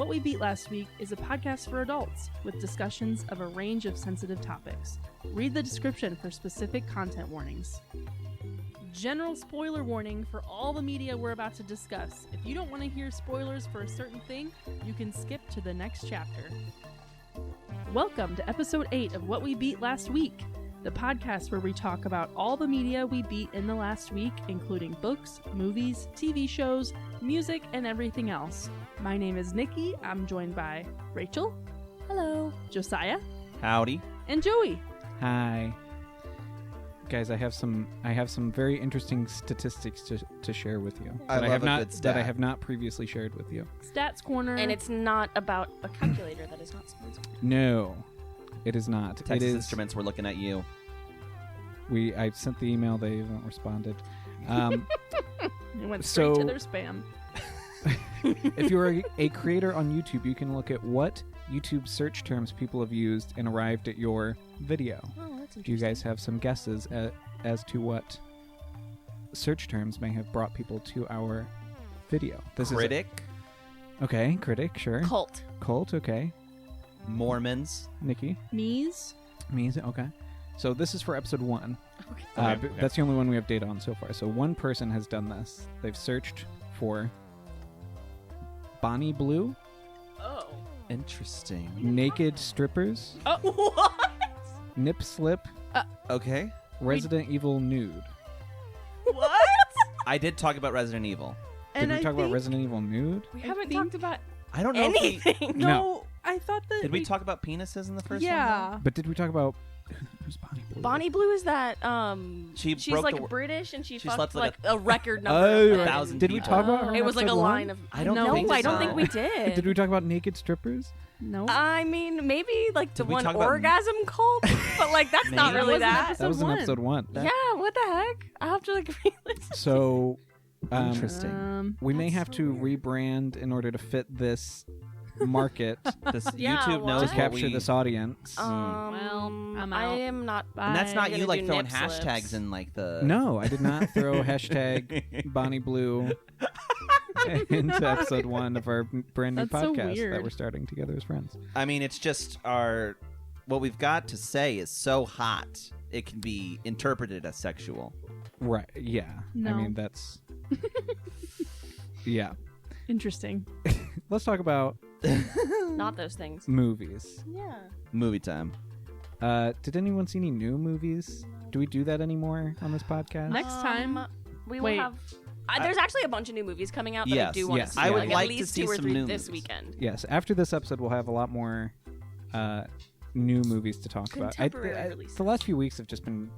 What We Beat Last Week is a podcast for adults with discussions of a range of sensitive topics. Read the description for specific content warnings. General spoiler warning for all the media we're about to discuss. If you don't want to hear spoilers for a certain thing, you can skip to the next chapter. Welcome to episode 8 of What We Beat Last Week, the podcast where we talk about all the media we beat in the last week, including books, movies, TV shows, music, and everything else. My name is Nikki. I'm joined by Rachel. Hello. Josiah. Howdy. And Joey. Hi. Guys, I have some very interesting statistics to share with you that I have not previously shared with you. Stats Corner. And it's not about a calculator that is not sponsored. No, it is not. Texas Instruments, we're looking at you. I sent the email, they haven't responded. It went straight to their spam. If you're a creator on YouTube, you can look at what YouTube search terms people have used and arrived at your video. Oh, that's interesting. Do you guys have some guesses as to what search terms may have brought people to our video? Critic. Okay, critic, sure. Cult, okay. Mormons. Nikki? Me's, okay. So this is for episode 1. Okay. That's the only one we have data on so far. So one person has done this. They've searched for Bonnie Blue, Oh. Interesting. naked strippers, What? nip slip, Okay. Resident Evil nude. What? I did talk about Resident Evil. Did we talk about Resident Evil nude? We I haven't think- talked about I don't know anything. No, I thought that. Did we talk about penises in the first one? Yeah. But did we talk about who's Bonnie Blue? Bonnie Blue is that she's broke like the wor- British and she she fucked slept with like a record number Oh, of right. men. 1,000 Did we people. talk about her? in It was like a episode line 1? of I don't no, think I don't so. think we did. Did we talk about naked strippers? No. I mean, maybe like the Did we one talk about- orgasm cult, but like that's not Maybe. really That that. That was in one. episode 1. Yeah, what the heck? I'll have to like re-listen. So Interesting. we may That's have so to weird. rebrand in order to fit this market This Yeah, YouTube what? knows to what capture we... this audience. Well, I'm I out. am not. And that's not I'm you gonna like do throwing nip slips. hashtags in like the... No, I did not throw hashtag Bonnie Blue into episode 1 of our brand new That's so podcast that weird. we're starting together as friends. I mean, it's just our... What we've got to say is so hot, it can be interpreted as sexual. Right, yeah. No. I mean, that's... yeah. Interesting. Let's talk about Not those things. movies. Yeah. Movie time. Did anyone see any new movies? Do we do that anymore on this podcast? Next time- we will Wait. have. There's actually a bunch of new movies coming out that I Yes, do want yes. to see. I would at like to least see 2 or some 3 new this movies. weekend. Yes, after this episode, we'll have a lot more new movies to talk about. Contemporary releases. The last few weeks have just been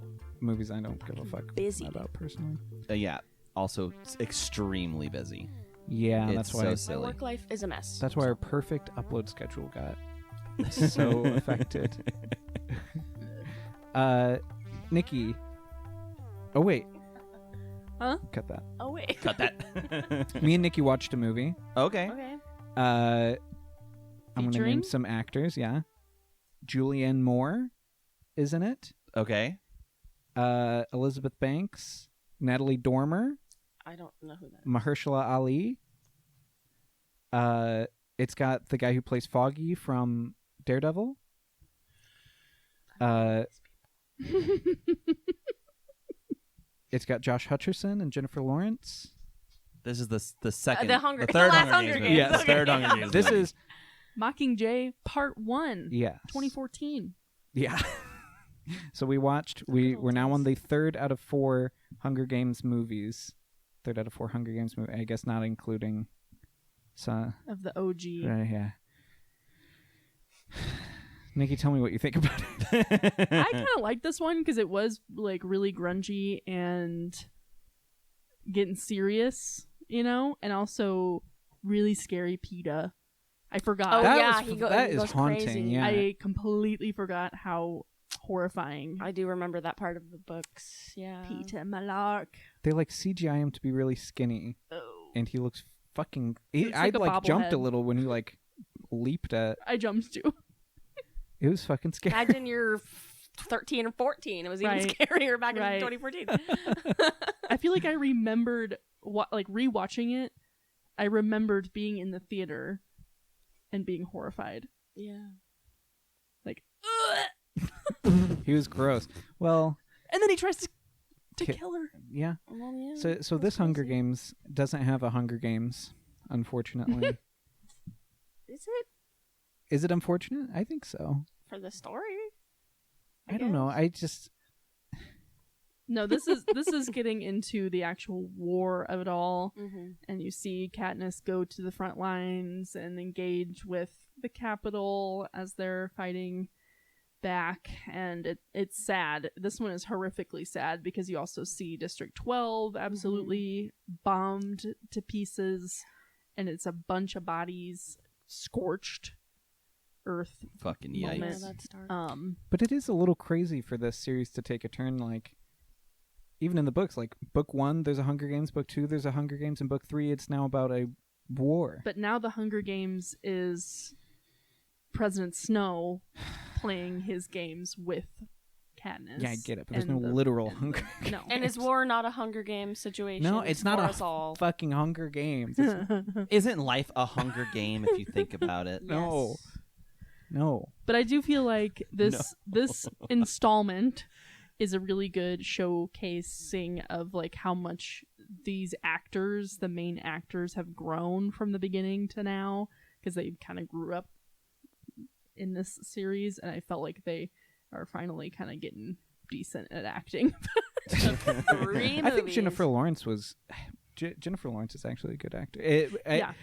movies I don't give a fuck Busy. about personally. Yeah. Also, extremely busy. Yeah, It's that's why. so My silly. work life is a mess. That's why our perfect upload schedule got so affected. Nikki. Oh wait. Huh? Cut that. Oh wait. Cut that. Me and Nikki watched a movie. Okay. Okay. I'm gonna Featuring? name some actors. Yeah, Julianne Moore is in it. Okay. Elizabeth Banks, Natalie Dormer, I don't know who that is. Mahershala Ali. It's got the guy who plays Foggy from Daredevil. It's got Josh Hutcherson and Jennifer Lawrence. This is the second. the third last Hunger Games. Hunger movie. Games. Yes. The Okay, third yeah. Hunger Games. This movie. is Mockingjay Part 1. yes, 2014. Yeah. So we're now on the 3rd out of 4 Hunger Games movies. 3rd out of 4 Hunger Games movie. I guess not including. Of the OG. Right, yeah. Nikki, tell me what you think about it. I kind of like this one because it was like really grungy and getting serious, and also really scary PETA. I forgot. Oh, That yeah, was- he that he is goes haunting, crazy. yeah. I completely forgot how horrifying. I do remember that part of the books. Yeah. Peter Malark. They like CGI him to be really skinny, Oh. and he looks fucking. Looks I like a like jumped a bobblehead. little when he like leaped at. I jumped too. It was fucking scary. Imagine you're 13 or 14. It was even Right. scarier back Right. in 2014. I feel like I remembered rewatching it. I remembered being in the theater and being horrified. Yeah. Like, He was gross. Well, and then he tries to kill her. yeah. Well, yeah. So that's this Hunger crazy. Games doesn't have a Hunger Games, unfortunately. Is it Is it unfortunate? I think so. for the story? I don't know. I just No, this is getting into the actual war of it all. Mm-hmm. And you see Katniss go to the front lines and engage with the Capitol as they're fighting back, and it's sad. This one is horrifically sad because you also see District 12 absolutely bombed to pieces, and it's a bunch of bodies, scorched earth. Fucking Moment. Yeah, yikes. that's dark. but it is a little crazy for this series to take a turn, like even in the books, like book 1 there's a Hunger Games, book 2 there's a Hunger Games, and book 3 it's now about a war. But now the Hunger Games is President Snow playing his games with Katniss. Yeah, I get it, but there's and no the- literal and Hunger the- No. And is war not a Hunger Games situation? No, it's not for a us all. fucking Hunger Games. It's- Isn't life a Hunger Game if you think about it? No. Yes. no. But I do feel like this installment is a really good showcasing of like how much these actors, the main actors, have grown from the beginning to now, because they kind of grew up in this series, and I felt like they are finally kind of getting decent at acting. 3 I think movies. Jennifer Lawrence was. Jennifer Lawrence is actually a good actor. Yeah.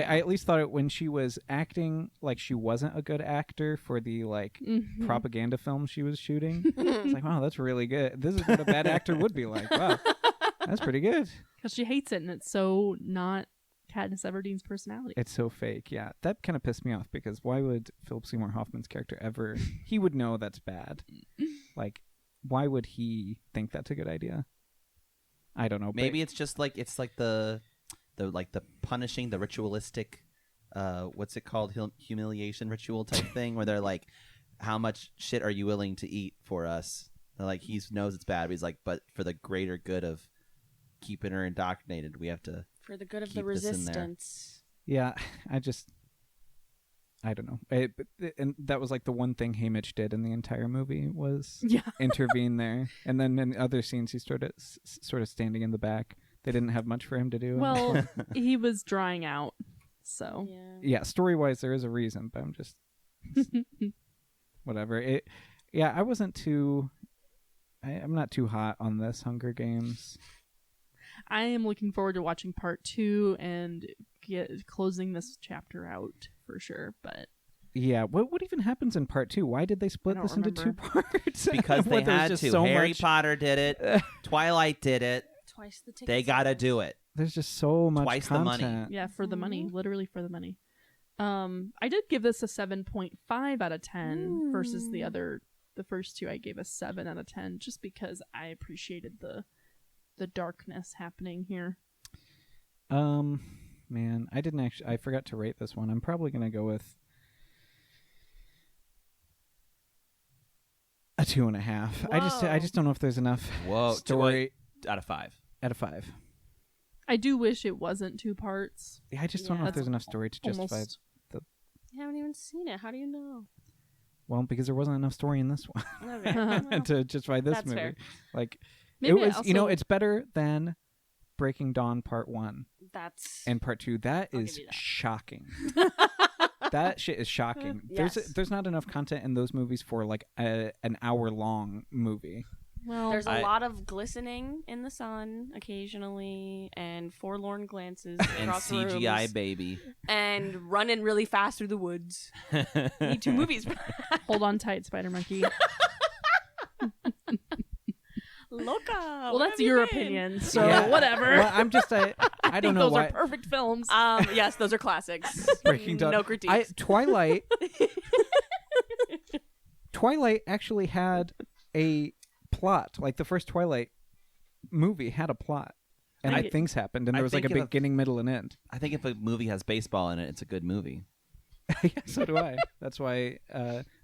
I at least thought it when she was acting like she wasn't a good actor for the like Mhm. propaganda film she was shooting. It's like, wow, that's really good. This is what a bad actor would be like. Wow, that's pretty good. Because she hates it, and it's so not Katniss Everdeen's personality. It's so fake. Yeah, that kind of pissed me off because why would Philip Seymour Hoffman's character ever? He would know that's bad. Like, why would he think that's a good idea? I don't know. Maybe it's just like the punishing, the ritualistic, what's it called, humiliation ritual type thing, where they're like, how much shit are you willing to eat for us? They're like, he knows it's bad, but he's like, but for the greater good of keeping her indoctrinated, we have to. For the good of Keep the this in there. resistance. Yeah, I don't know. And that was like the one thing Haymitch did in the entire movie was Yeah. intervene there. And then in other scenes, he sort of standing in the back. They didn't have much for him to do. Well, he was drying out, so. Yeah. yeah, story-wise, there is a reason, but I'm just whatever. I wasn't too. I'm not too hot on this Hunger Games. I am looking forward to watching part 2 and closing this chapter out for sure. But Yeah, what even happens in part 2? Why did they split I don't this into 2 remember. parts? Because they What, there's had just to. so Harry much- Potter did it. Twilight did it. Twice the ticket. They gotta do it. There's just so much Twice the money. content. yeah, for the money, Mhm. literally for the money. I did give this a 7.5 out of 10 versus the first 2 I gave a 7 out of 10 just because I appreciated the darkness happening here. Man, I forgot to rate this one. I'm probably gonna go with a 2.5. I Whoa. just don't know if there's enough Whoa. story Out of 5. out of 5. I do wish it wasn't 2 parts. Yeah, I just don't know Yeah. if there's enough story to justify. Almost. You haven't even seen it. How do you know? Well, because there wasn't enough story in this one Okay. Well, to justify this That's movie. fair. Like Maybe it was, also, it's better than Breaking Dawn Part 1 that's and Part 2. That I'll is give you that. shocking. That shit is shocking. Yes. There's not enough content in those movies for like an hour-long movie. well, There's a I- lot of glistening in the sun occasionally, and forlorn glances And across CGI rooms, baby. and running really fast through the woods. Need 2 movies. hold on tight, Spider Monkey. Loca. Well, that's your opinion, so Yeah. whatever. Well, I'm just I I don't think know those why are perfect films. Yes, those are classics. Breaking Dawn. No critiques. Twilight actually had a plot. Like the first Twilight movie had a plot. And I- things happened, and there I was like a think if a- beginning, middle, and end. I think if a movie has baseball in it, it's a good movie. Yeah, so do I. That's why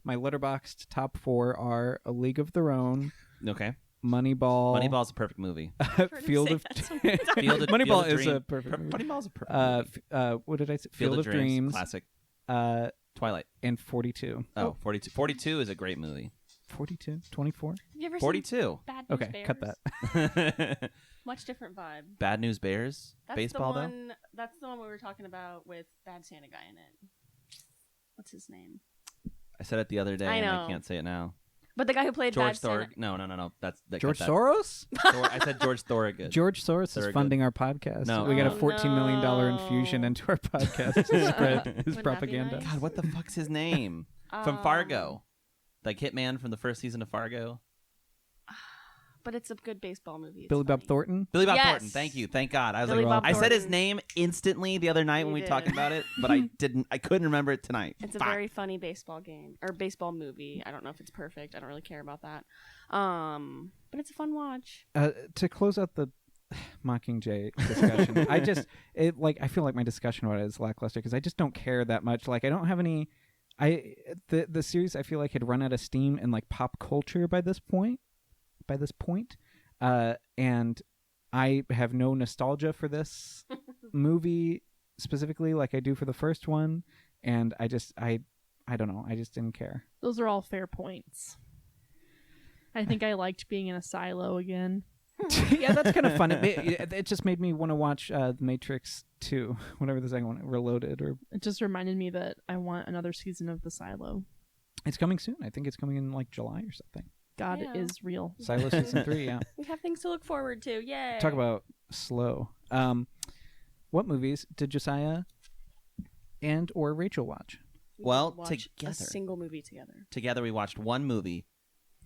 my letterboxed top 4 are A League of Their Own, Okay. Moneyball, Moneyball's a perfect movie. Field of Field of Moneyball Field of is Dream- a perfect movie. Moneyball's a perfect movie. What did I say? Field of Dreams. Dreams, Classic. Twilight. and 42. Oh, 42. 42 is a great movie. 42? 24? Have you ever 42. seen Bad News Okay, Bears? cut that. Much different vibe. Bad News Bears? That's Baseball, the though? one, That's the one we were talking about with Bad Santa Guy in it. What's his name? I said it the other day, I and I know. can't say it now. But the guy who played George Bad Santa... Thorg. No. That's George cut Soros? that. I said George Thorogood. George Soros is Thorogood. funding our podcast. No. We got a Oh, $14 million no. infusion into our podcast to spread his Wouldn't that be propaganda. nice? God, what the fuck's his name? From Fargo. Like Hitman from the first season of Fargo. But it's a good baseball movie. It's Billy Bob funny. Thornton? Billy Bob Yes. Thornton. Thank you. Thank God. I was Billy like, Bob I said his Thornton. name instantly the other night when You we talked did. about it, but I couldn't remember it tonight. It's a Fuck. very funny baseball game or baseball movie. I don't know if it's perfect. I don't really care about that. But it's a fun watch. To close out the Mockingjay discussion, I feel like my discussion about it is lackluster because I just don't care that much. Like, I don't have any. The series I feel like had run out of steam in like pop culture by this point, and I have no nostalgia for this movie specifically, like I do for the first one, and I don't know. I just didn't care. Those are all fair points. I think I liked being in a silo again. Yeah, that's kind of fun. It just made me want to watch The Matrix 2, whatever the second one, Reloaded, or It just reminded me that I want another season of The Silo. it's coming soon. I think it's coming in like July or something. God Yeah. is real. Silo season 3, yeah. We have things to look forward to. Yay! Talk about slow. What movies did Josiah and or Rachel watch? We Well, watched together. a single movie together. Together we watched one movie,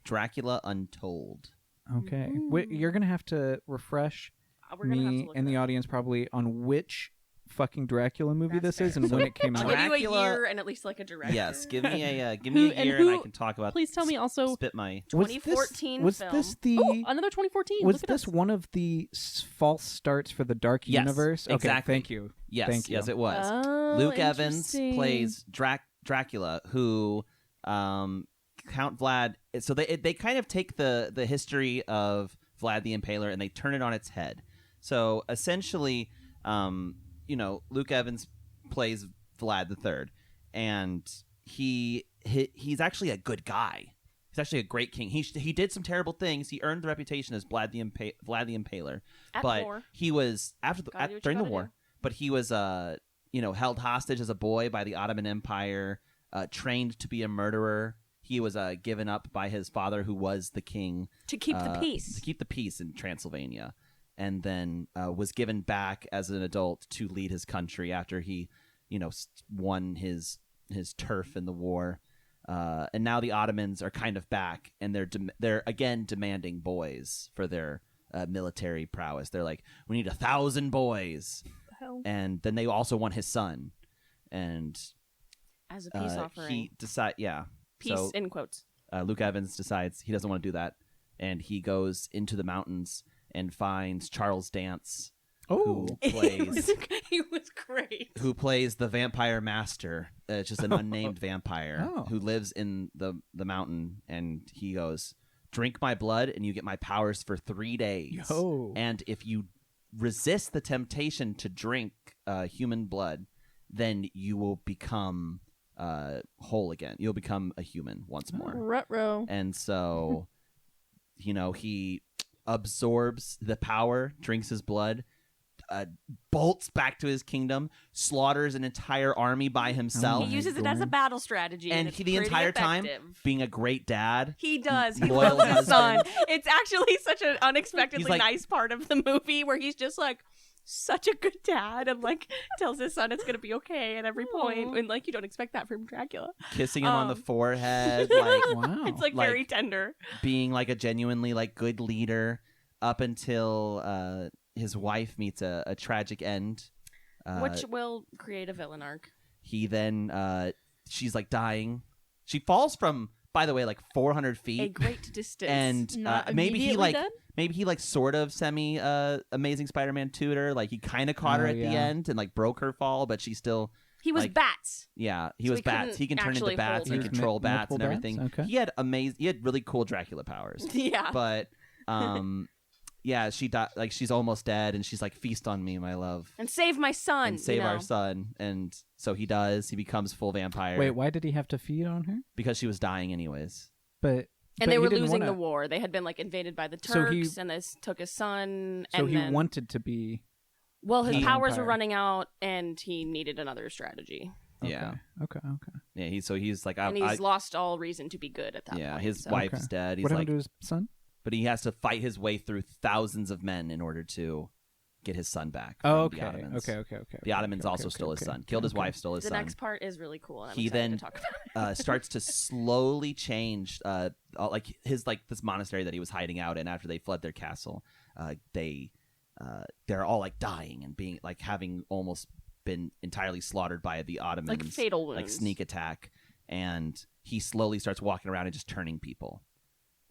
Dracula Untold. Okay. Mhm. You're going to have to refresh We're gonna have to me look and it the up. audience probably on which fucking Dracula movie That's this is fair. and when it came I'll out. give you a Dracula- year and at least like a director. Yes, give me a Who- year and and I who- can talk about. Please tell me also. Spit my. Was this- 2014 was film. this the Oh, another 2014. was Look at this us. one of the false starts for the Dark Yes, Universe? Okay, exactly. thank you. Yes, Thank you. yes, it was. Oh, Luke Evans interesting. plays Dracula, who Count Vlad. So they kind of take the history of Vlad the Impaler and they turn it on its head. So essentially, Luke Evans plays Vlad the Third, and he's actually a good guy. He's actually a great king. He did some terrible things. He earned the reputation as Vlad the Impaler, At but war. he was Gotta do what you during the gotta war. do. But he was held hostage as a boy by the Ottoman Empire, trained to be a murderer. He was given up by his father, who was the king, To keep the peace. to keep the peace in Transylvania, and then was given back as an adult to lead his country after he, won his turf in the war. And now the Ottomans are kind of back, and they're again demanding boys for their military prowess. They're like, we need 1,000 boys, The hell? and then they also want his son, and As a peace offering. he Peace So in quotes. Luke Evans decides he doesn't want to do that, and he goes into the mountains and finds Charles Dance, Oh, who plays He was great. who plays the vampire master. It's just an unnamed vampire Oh. who lives in the mountain, and he goes, drink my blood and you get my powers for 3 days. Yo. And if you resist the temptation to drink human blood, then you will become whole again. You'll become a human once more. Ruh-roh. And so, he absorbs the power, drinks his blood, bolts back to his kingdom, slaughters an entire army by himself, Oh He uses it as a battle strategy. and it's he the pretty entire time effective. being a great dad. He does. He loyal loves his son. husband. It's actually such an unexpectedly He's like- nice part of the movie where he's just like such a good dad and like tells his son it's gonna be okay at every point. Aw. And like you don't expect that from Dracula. Kissing him on the Um, forehead, like wow. It's like Like- very tender. being like a genuinely like good leader up until his wife meets a tragic end. Which will create a villain arc. He then she's like dying. She falls from, by the way, like 400 A feet, great distance. and Not maybe he immediately dead? sort of semi Amazing Spider-Man tutor. Like he kind of caught her Oh, at the yeah. end and like broke her fall, but she still he was like- bats. he So was he bats. couldn't He can turn into actually bats. hold He her. control bats and Multiple bats? everything. Okay. He had really cool Dracula powers. Yeah. But yeah, she died. Like she's almost dead, and she's like, "Feast on me, my love, And save my son. and save our son." And so he does. He becomes full vampire. Wait, why did he have to feed on her? Because she was dying anyways. But And they he were didn't losing wanna- the war. They had been like invaded by the So Turks, and this took his son. So and he then, wanted to be. well, his a powers were vampire. running out, and he needed another strategy. Yeah. Okay. Yeah, he's like, And he's lost all reason to be good at that yeah, point. his so. wife Okay. is dead. He's What like, happened to his son? but he has to fight his way through thousands of men in order to get his son back. Oh, from okay. the Ottomans. Okay. The Ottomans also stole his son. Killed his wife, stole his The son. next part is really cool. And I'm He excited then to talk about it. Starts to slowly change, like his this monastery that he was hiding out in after they fled their castle. They're all like dying and being like having almost been entirely slaughtered by the Ottomans, Like fatal wounds. like sneak attack, and he slowly starts walking around and just turning people.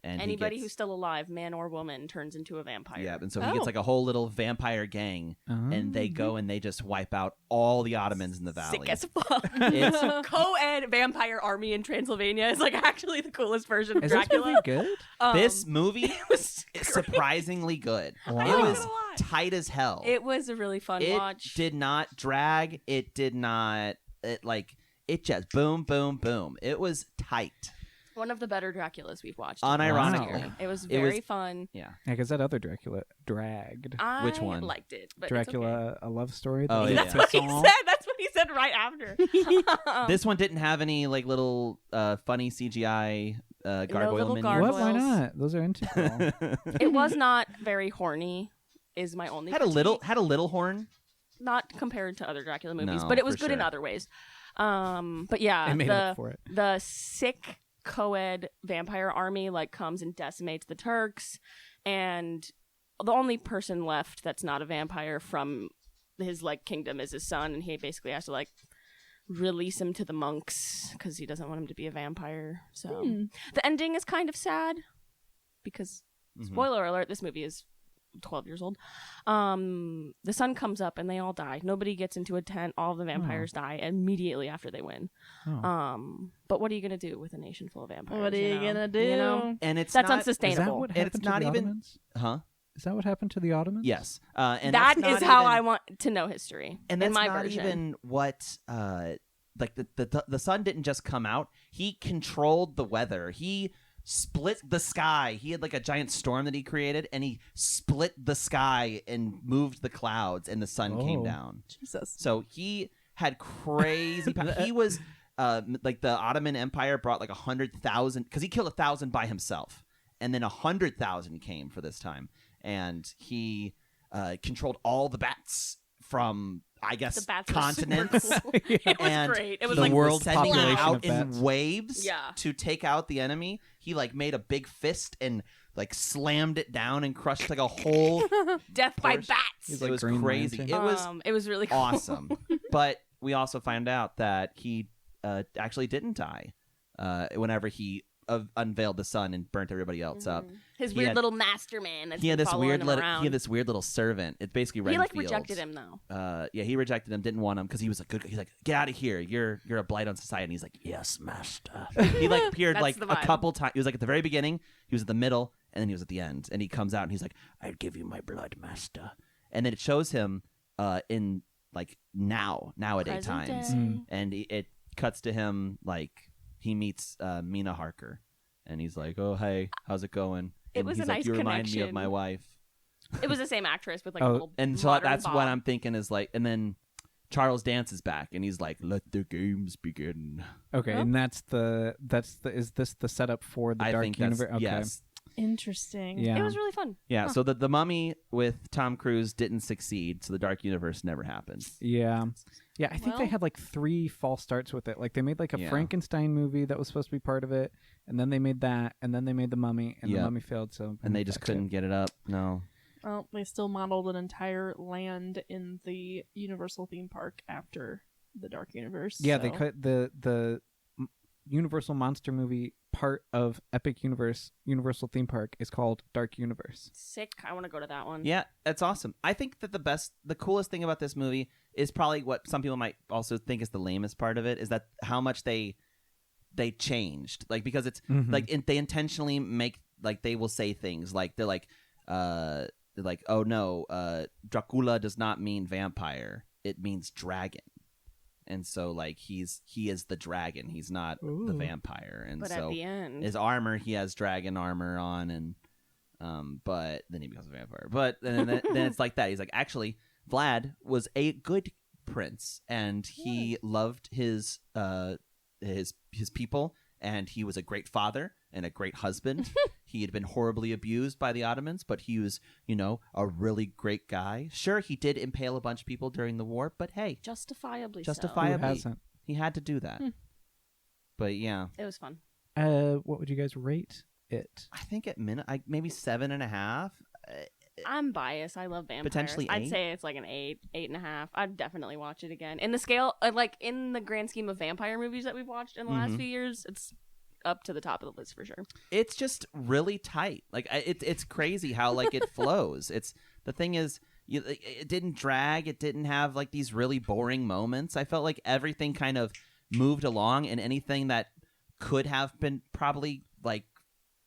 And he Anybody gets- who's still alive, man or woman, turns into a vampire. yeah, and so he gets like a whole little vampire gang, and they go and they just wipe out all the Ottomans in the valley. Sick as fuck. It's- Co-ed vampire army in Transylvania is like actually the coolest version of Is this Dracula. movie good? This movie was is great. surprisingly good. Wow. It I'm not was gonna lie. tight as hell. It was a really fun It watch. did not drag. It did not. It just boom, boom, boom. It was tight. One of the better Draculas we've watched. Unironically. Wow. It was It was- very fun. Yeah. Yeah, because that other Dracula dragged. I Which one? liked it. But Dracula, a love story. Oh, that yeah. That's what he song. said. That's what he said right after. This one didn't have any like little funny CGI gargoyle little minions. gargoyles. What? Why not? Those are integral. It was not very horny. Is my only had a little horn. not compared to other Dracula movies, No, but it was for good in sure. other ways. But yeah, They made up for it. the sick co-ed vampire army like comes and decimates the Turks, and the only person left that's not a vampire from his like kingdom is his son, and he basically has to like release him to the monks because he doesn't want him to be a vampire. So the ending is kind of sad because spoiler alert, this movie is 12 years old. The sun comes up and they all die. Nobody gets into a tent. All of the vampires die immediately after they win. Oh. But what are you gonna do with a nation full of vampires? What are you gonna do? You know? And it's That's not, Is that unsustainable. what And happened it's to not the even- Ottomans? Huh? Is that what happened to the Ottomans? Yes. And That that's is not how even- I want to know history. And in that's my not version. even what like the sun didn't just come out. He controlled the weather. He split the sky. He had like a giant storm that he created, and he split the sky and moved the clouds, and the sun came Oh. down. Jesus. So he had crazy power. He was like the Ottoman Empire brought like 100,000 because he killed 1,000 by himself, and then 100,000 came for this time, and he controlled all the bats from I guess The bats were continents. super cool. It was And great. It was the like world sending them population out of in bats. waves Yeah. to take out the enemy. He like made a big fist and like slammed it down and crushed like a whole. death by Force. bats. He's It like was Green crazy. Lantern. It was It was really cool. awesome. But we also find out that he actually didn't die whenever he unveiled the sun and burnt everybody else up. His He weird had- little master man. That's He had been this following weird him little around. he had this weird little servant. It's basically He like Renfield. rejected him though. Yeah, he rejected him. Didn't want him because he was a good. He's like, get out of here. You're a blight on society. And he's like, yes, master. He like appeared That's like the a vibe. couple times. He was like at the very beginning. He was at the middle, and then he was at the end. And he comes out and he's like, I'd give you my blood, master. And then it shows him in like nowadays Present times, day. and it cuts to him like he meets Mina Harker, and he's like, oh hey, how's it going? It And was he's a like, nice you remind me of connection. my wife. It was the same actress with like Oh, a little And so modern that's bob. what I'm thinking is like, and then Charles Dance is back, and he's like, "Let the games begin." Okay, Huh? and that's the is this the setup for the I Dark think that's Universe? Okay. yes, Interesting. Yeah. It was really fun. yeah. So the mummy with Tom Cruise didn't succeed, so the Dark Universe never happened. Yeah. Yeah, I think they Well- had like 3 false starts with it. Like they made like a Yeah. Frankenstein movie that was supposed to be part of it, and then they made that, and then they made the Mummy, and Yep. the Mummy failed. So And they just that's it. couldn't get it up. No, Well, they still modeled an entire land in the Universal theme park after the Dark Universe. Yeah, they so- cut the Universal monster movie part of Epic Universal theme park is called Dark Universe. Sick. I want to go to that one. yeah, that's awesome. I think that the coolest thing about this movie is probably what some people might also think is the lamest part of it is that how much they changed, like because it's Mhm. like they intentionally make like they will say things like they're like like, oh no, Dracula does not mean vampire, it means dragon. And so like he is the dragon, he's not the vampire. And But so at the end, his armor, he has dragon armor on, and but then he becomes a vampire. But then it's like that. He's like, actually, Vlad was a good prince, and he loved his people, and he was a great father and a great husband. He had been horribly abused by the Ottomans, but he was, a really great guy. Sure, he did impale a bunch of people during the war, but hey, justifiably Who so. hasn't? he had to do that. But yeah, It was fun. What would you guys rate it? I think at maybe 7.5. I'm biased. I love vampires. Potentially I'd 8? say it's like an 8.5. I'd definitely watch it again. In the scale, like in the grand scheme of vampire movies that we've watched in the last few years, it's up to the top of the list for sure. It's just really tight. Like it's crazy how like it flows. It's the thing is, it didn't drag. It didn't have like these really boring moments. I felt like everything kind of moved along, and anything that could have been probably like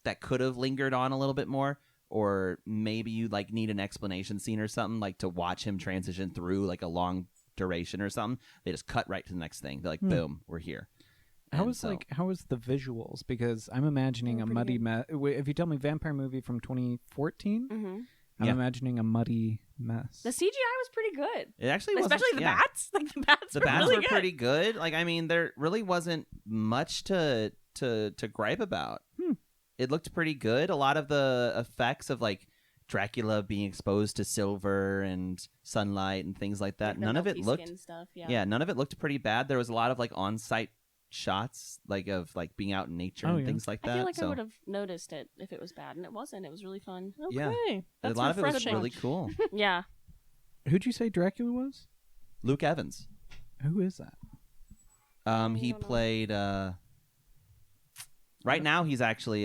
that could have lingered on a little bit more, or maybe you like need an explanation scene or something like to watch him transition through like a long duration or something. They just cut right to the next thing. They're like, boom, we're here. How was the visuals? Because I'm imagining a muddy mess. If you tell me vampire movie from 2014, I'm imagining a muddy mess. The CGI was pretty good. It actually was, especially the bats. Like the bats the were bats really were good. pretty good. Like, I mean, there really wasn't much to gripe about. It looked pretty good. A lot of the effects of like Dracula being exposed to silver and sunlight and things like that. Like the none of it melty looked skin stuff, none of it looked pretty bad. There was a lot of like on-site shots, like of like being out in nature and things like that. I feel like I would have noticed it if it was bad, and it wasn't. It was really fun. Okay. Yeah. That's a lot of it was refreshing. really cool. Yeah. Who'd you say Dracula was? Luke Evans. Who is that? He played right now he's actually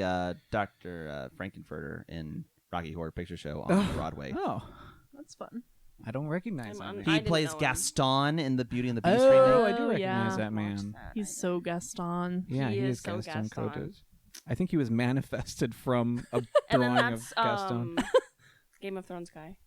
Dr. Frankenfurter in Rocky Horror Picture Show on Broadway. Oh, That's fun. I don't recognize him. He didn't plays know him. Gaston in the Beauty and the Beast Oh, remake. I do recognize yeah. that man. He's so Gaston. Yeah, He he is is so Gaston Gaston. Coates. I think he was manifested from a And then drawing that's of Gaston. Game of Thrones guy.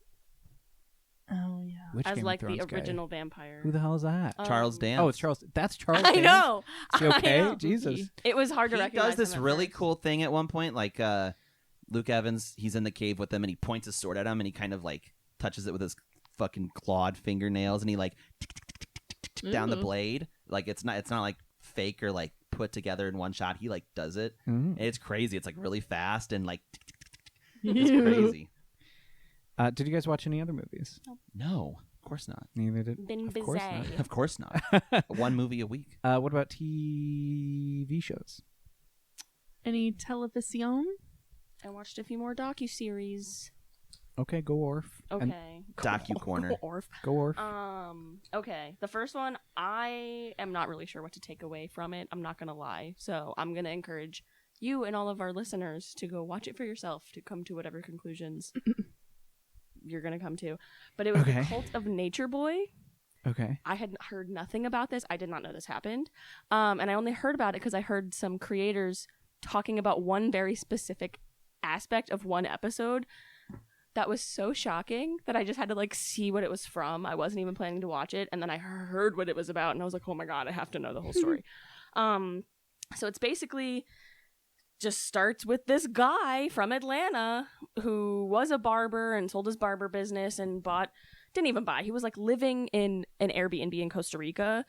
Oh yeah. Which As Game like of the Thrones guy? original vampire. Who the hell is that? Charles Dance. Oh, it's Charles. That's Charles. I Dance? know. Is he I okay? know. Jesus. It was hard to He recognize. does this him at really first. cool thing at one point, like Luke Evans, he's in the cave with them and he points his sword at him and he kind of like touches it with his fucking clawed fingernails and he like down the blade. Like it's not like fake or like put together in one shot. He like does it. And it's crazy. It's like really fast and like it's crazy. Did you guys watch any other movies? No, of course not. Neither did. Been Of course not. busy. Of course not. One movie a week. What about TV shows? Any television? I watched a few more docuseries. Okay, go Orf. And Okay. Docu Corner. go Orf. Okay. The first one, I am not really sure what to take away from it. I'm not going to lie. So I'm going to encourage you and all of our listeners to go watch it for yourself to come to whatever conclusions you're going to come to. But it was Okay. the Cult of NatureBoy. Okay. I had heard nothing about this. I did not know this happened. And I only heard about it because I heard some creators talking about one very specific aspect of one episode that was so shocking that I just had to like see what it was from. I wasn't even planning to watch it, and then I heard what it was about and I was like, oh my god, I have to know the whole story. So it's basically just starts with this guy from Atlanta who was a barber and sold his barber business and didn't even buy, he was like living in an Airbnb in Costa Rica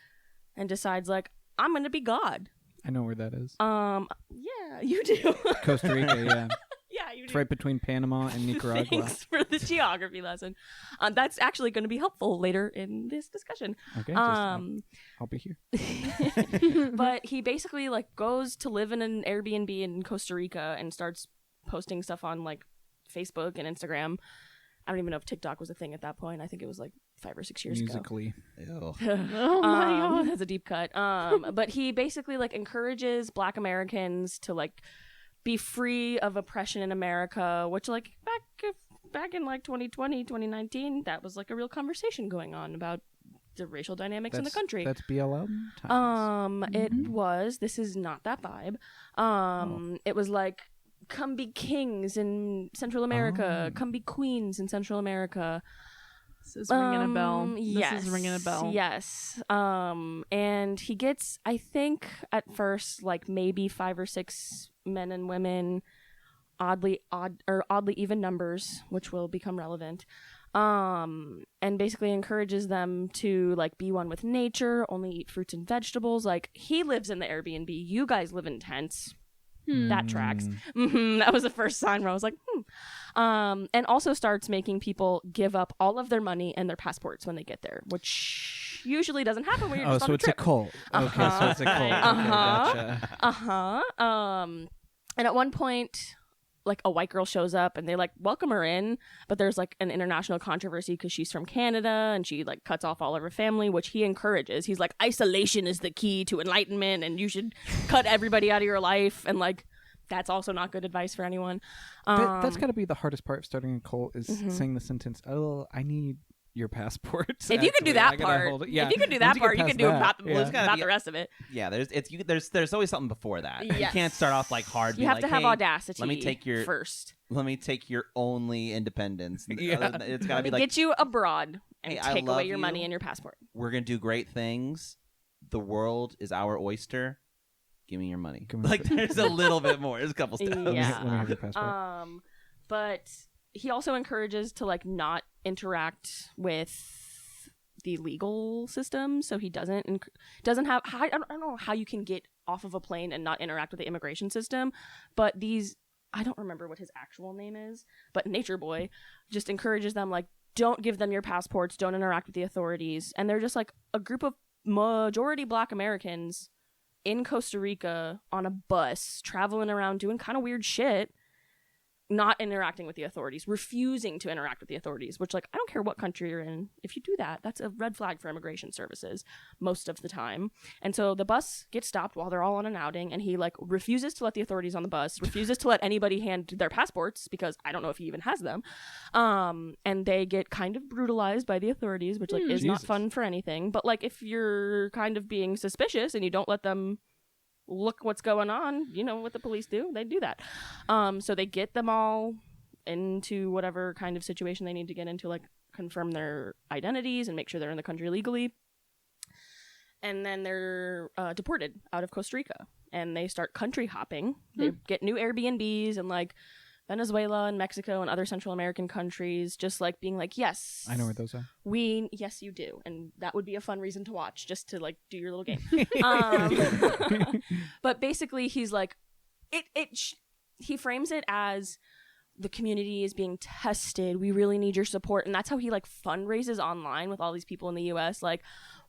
and decides like, I'm gonna be God. I know where that is. Yeah, you do. Costa Rica, yeah. Yeah, you do. It's right between Panama and Nicaragua. Thanks for the geography lesson. That's actually going to be helpful later in this discussion. Okay, I'll be here. But he basically like goes to live in an Airbnb in Costa Rica and starts posting stuff on like Facebook and Instagram. I don't even know if TikTok was a thing at that point. I think it was like 5 or 6 years Musically. Ew. Oh my god. That's a deep cut. But he basically like encourages Black Americans to like be free of oppression in America, which like back in like 2020, 2019, that was like a real conversation going on about the racial dynamics in the country. That's BLM times. It was, this is not that vibe. It was like come be kings in Central America, come be queens in Central America. This is ringing a bell. Yes. This is ringing a bell. Yes. And he gets, I think, at first, like maybe 5 or 6 men and women, oddly even numbers, which will become relevant. And basically encourages them to like be one with nature, only eat fruits and vegetables. Like, he lives in the Airbnb. You guys live in tents. That tracks. That was the first sign where I was like, and also starts making people give up all of their money and their passports when they get there, which usually doesn't happen when you're just on a trip. A cult. Okay, so it's a cult. Uh-huh. And at one point, like, a white girl shows up and they like welcome her in, but there's like an international controversy because she's from Canada and she like cuts off all of her family, which he encourages. He's like, isolation is the key to enlightenment and you should cut everybody out of your life. And like, that's also not good advice for anyone. That's got to be the hardest part of starting a cult is saying the sentence, "Oh, I need your passports." If you can do that part, if you can do that part, you can do about the rest of it. Yeah, there's always something before that. Yes. You can't start off like hard. You have to have audacity. Let me take your first. Let me take your only independence. Yeah. It's got to be like, get you abroad and hey, take away your money and your passport. We're gonna do great things. The world is our oyster. Give me your money. There's a little bit more. There's a couple steps. Yeah. Let me have your passport. But he also encourages to like not interact with the legal system, so he doesn't have. I don't know how you can get off of a plane and not interact with the immigration system, but I don't remember what his actual name is, but NatureBoy just encourages them, like, don't give them your passports, don't interact with the authorities, and they're just like a group of majority Black Americans in Costa Rica on a bus, traveling around doing kind of weird shit, not interacting with the authorities, refusing to interact with the authorities, which, like, I don't care what country you're in. If you do that, that's a red flag for immigration services most of the time. And so the bus gets stopped while they're all on an outing, and he, like, refuses to let the authorities on the bus, refuses to let anybody hand their passports, because I don't know if he even has them. And they get kind of brutalized by the authorities, which, like, is not fun for anything. But, like, if you're kind of being suspicious and you don't let them look what's going on, you know what the police do, they do that. So they get them all into whatever kind of situation they need to get into, like confirm their identities and make sure they're in the country legally, and then they're deported out of Costa Rica, and they start country hopping. They get new Airbnbs and like Venezuela and Mexico and other Central American countries, just like being like, yes, I know where those are. Yes, you do, and that would be a fun reason to watch, just to like do your little game. But basically, he's like, he frames it as the community is being tested. We really need your support, and that's how he like fundraises online with all these people in the U.S. Like,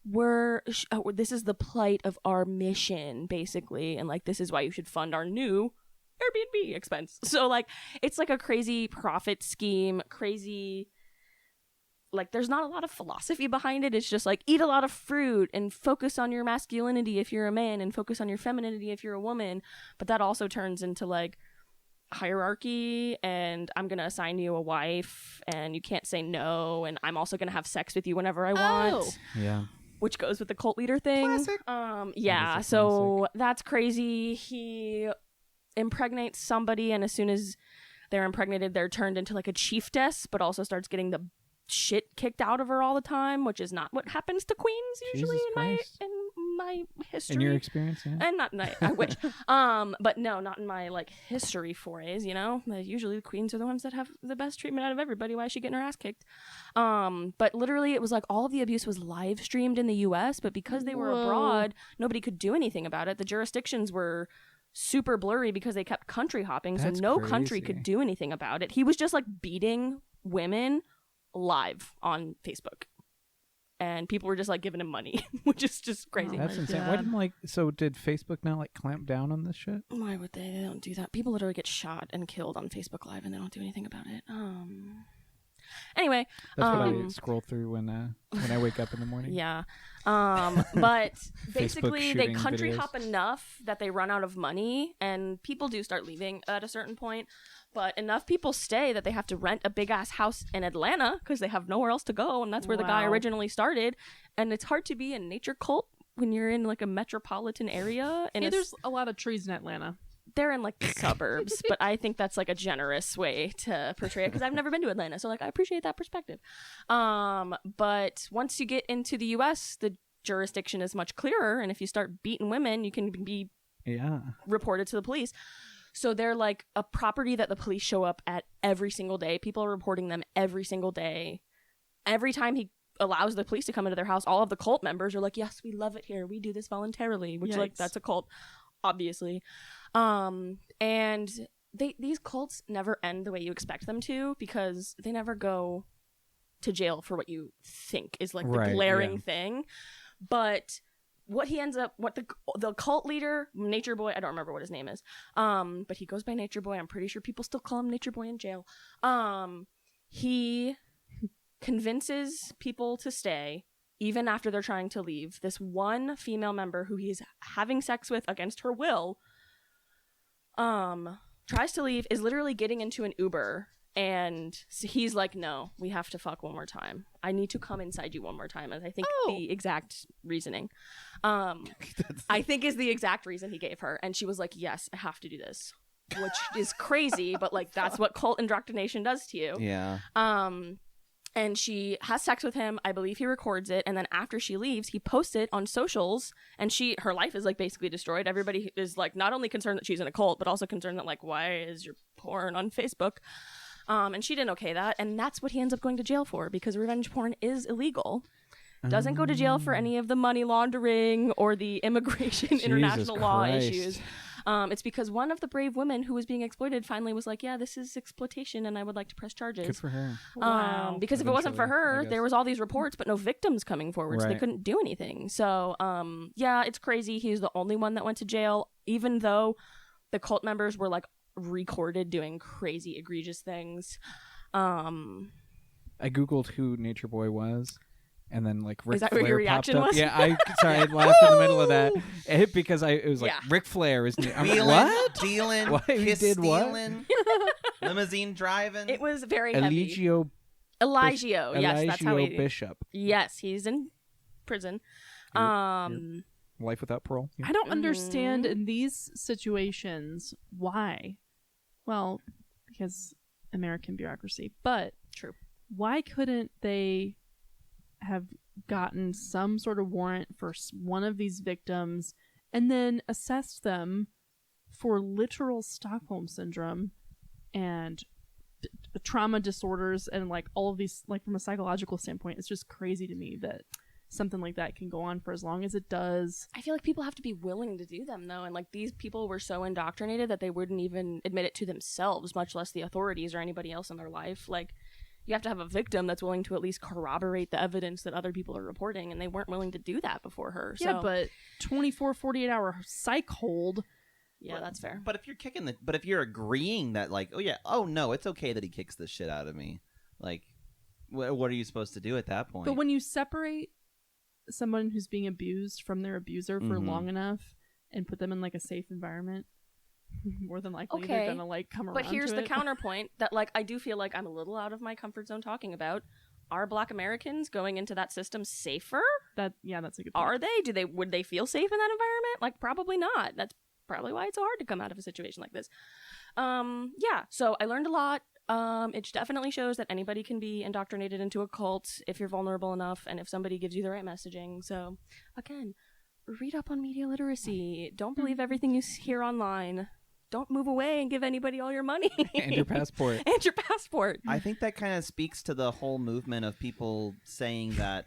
this is the plight of our mission, basically, and like this is why you should fund our new Airbnb expense. So like it's like a crazy profit scheme, crazy, like there's not a lot of philosophy behind it. It's just like eat a lot of fruit and focus on your masculinity if you're a man and focus on your femininity if you're a woman. But that also turns into like hierarchy, and I'm gonna assign you a wife and you can't say no, and I'm also gonna have sex with you whenever I want. Yeah. Which goes with the cult leader thing. Classic. Yeah, so that's crazy. He impregnates somebody, and as soon as they're impregnated, they're turned into like a chiefess, but also starts getting the shit kicked out of her all the time, which is not what happens to queens usually in my history. In your experience, yeah. And not I wish. But no, not in my like history forays, you know. Usually the queens are the ones that have the best treatment out of everybody. Why is she getting her ass kicked? But literally it was like all of the abuse was live streamed in the US, but because they were abroad, nobody could do anything about it. The jurisdictions were super blurry because they kept country hopping, so no country could do anything about it. He was just like beating women live on Facebook, and people were just like giving him money, which is just crazy. That's insane. Why did Facebook now like clamp down on this shit? Why would they? They don't do that. People literally get shot and killed on Facebook Live, and they don't do anything about it. Anyway, that's what I scroll through when I wake up in the morning. Yeah, but basically they country videos. hop enough that they run out of money, and people do start leaving at a certain point. But enough people stay that they have to rent a big ass house in Atlanta because they have nowhere else to go, and that's where the guy originally started. And it's hard to be a nature cult when you're in like a metropolitan area. And there's a lot of trees in Atlanta. they're in like the suburbs, but I think that's like a generous way to portray it because I've never been to Atlanta, so like I appreciate that perspective. But once you get into the U.S., the jurisdiction is much clearer, and if you start beating women, you can be reported to the police. So they're like a property that the police show up at every single day. People are reporting them every single day. Every time he allows the police to come into their house, all of the cult members are like, yes, we love it here. We do this voluntarily, which like that's a cult, obviously. And these cults never end the way you expect them to because they never go to jail for what you think is like the glaring thing. But what he ends up, what the cult leader, NatureBoy, I don't remember what his name is, but he goes by NatureBoy. I'm pretty sure people still call him NatureBoy in jail. He convinces people to stay even after they're trying to leave. This one female member who he's having sex with against her will tries to leave, is literally getting into an Uber, and he's like, no, we have to fuck one more time. I need to come inside you one more time. And I think the exact reasoning I think is the exact reason he gave her, and she was like, yes, I have to do this, which is crazy, but like that's what cult indoctrination does to you. And she has sex with him. I believe he records it. And then after she leaves, he posts it on socials. And her life is like basically destroyed. Everybody is like not only concerned that she's in a cult, but also concerned that like, why is your porn on Facebook? And she didn't okay that. And that's what he ends up going to jail for, because revenge porn is illegal. Doesn't go to jail for any of the money laundering or the immigration international law issues. It's because one of the brave women who was being exploited finally was like, yeah, this is exploitation and I would like to press charges. Good for her. Wow. Because if it wasn't for her, there was all these reports, but no victims coming forward, so they couldn't do anything. So, yeah, it's crazy. He's the only one that went to jail, even though the cult members were like recorded doing crazy, egregious things. I Googled who NatureBoy was. And then like Ric that Flair what your reaction popped up. was? Yeah, I laughed in the middle of that because it was like Ric Flair is what? Dealing, what? kiss He did stealing, limousine driving. It was very heavy. Eligio, yes, that's how he. Bishop. Yes, he's in prison. Life without parole. Yeah. I don't understand in these situations why. Well, because American bureaucracy, but true. Why couldn't they have gotten some sort of warrant for one of these victims and then assessed them for literal Stockholm syndrome and trauma disorders and like all of these, like from a psychological standpoint, it's just crazy to me that something like that can go on for as long as it does. I feel like people have to be willing to do them though, and like these people were so indoctrinated that they wouldn't even admit it to themselves, much less the authorities or anybody else in their life. Like, you have to have a victim that's willing to at least corroborate the evidence that other people are reporting, and they weren't willing to do that before her. Yeah, but 24, 48-hour psych hold. Yeah, that's fair. But if you're agreeing that like, oh no, it's okay that he kicks the shit out of me, like, what are you supposed to do at that point? But when you separate someone who's being abused from their abuser for long enough and put them in like a safe environment, more than likely they're gonna like come around. But here's to the it. counterpoint that like I do feel like I'm a little out of my comfort zone talking about. Are Black Americans going into that system safer? That's a good point. Are they? Would they feel safe in that environment? Like, probably not. That's probably why it's so hard to come out of a situation like this. Yeah. So I learned a lot. It definitely shows that anybody can be indoctrinated into a cult if you're vulnerable enough and if somebody gives you the right messaging. So again, read up on media literacy. Don't believe everything you hear online. Don't move away and give anybody all your money. And your passport. And your passport. I think that kind of speaks to the whole movement of people saying that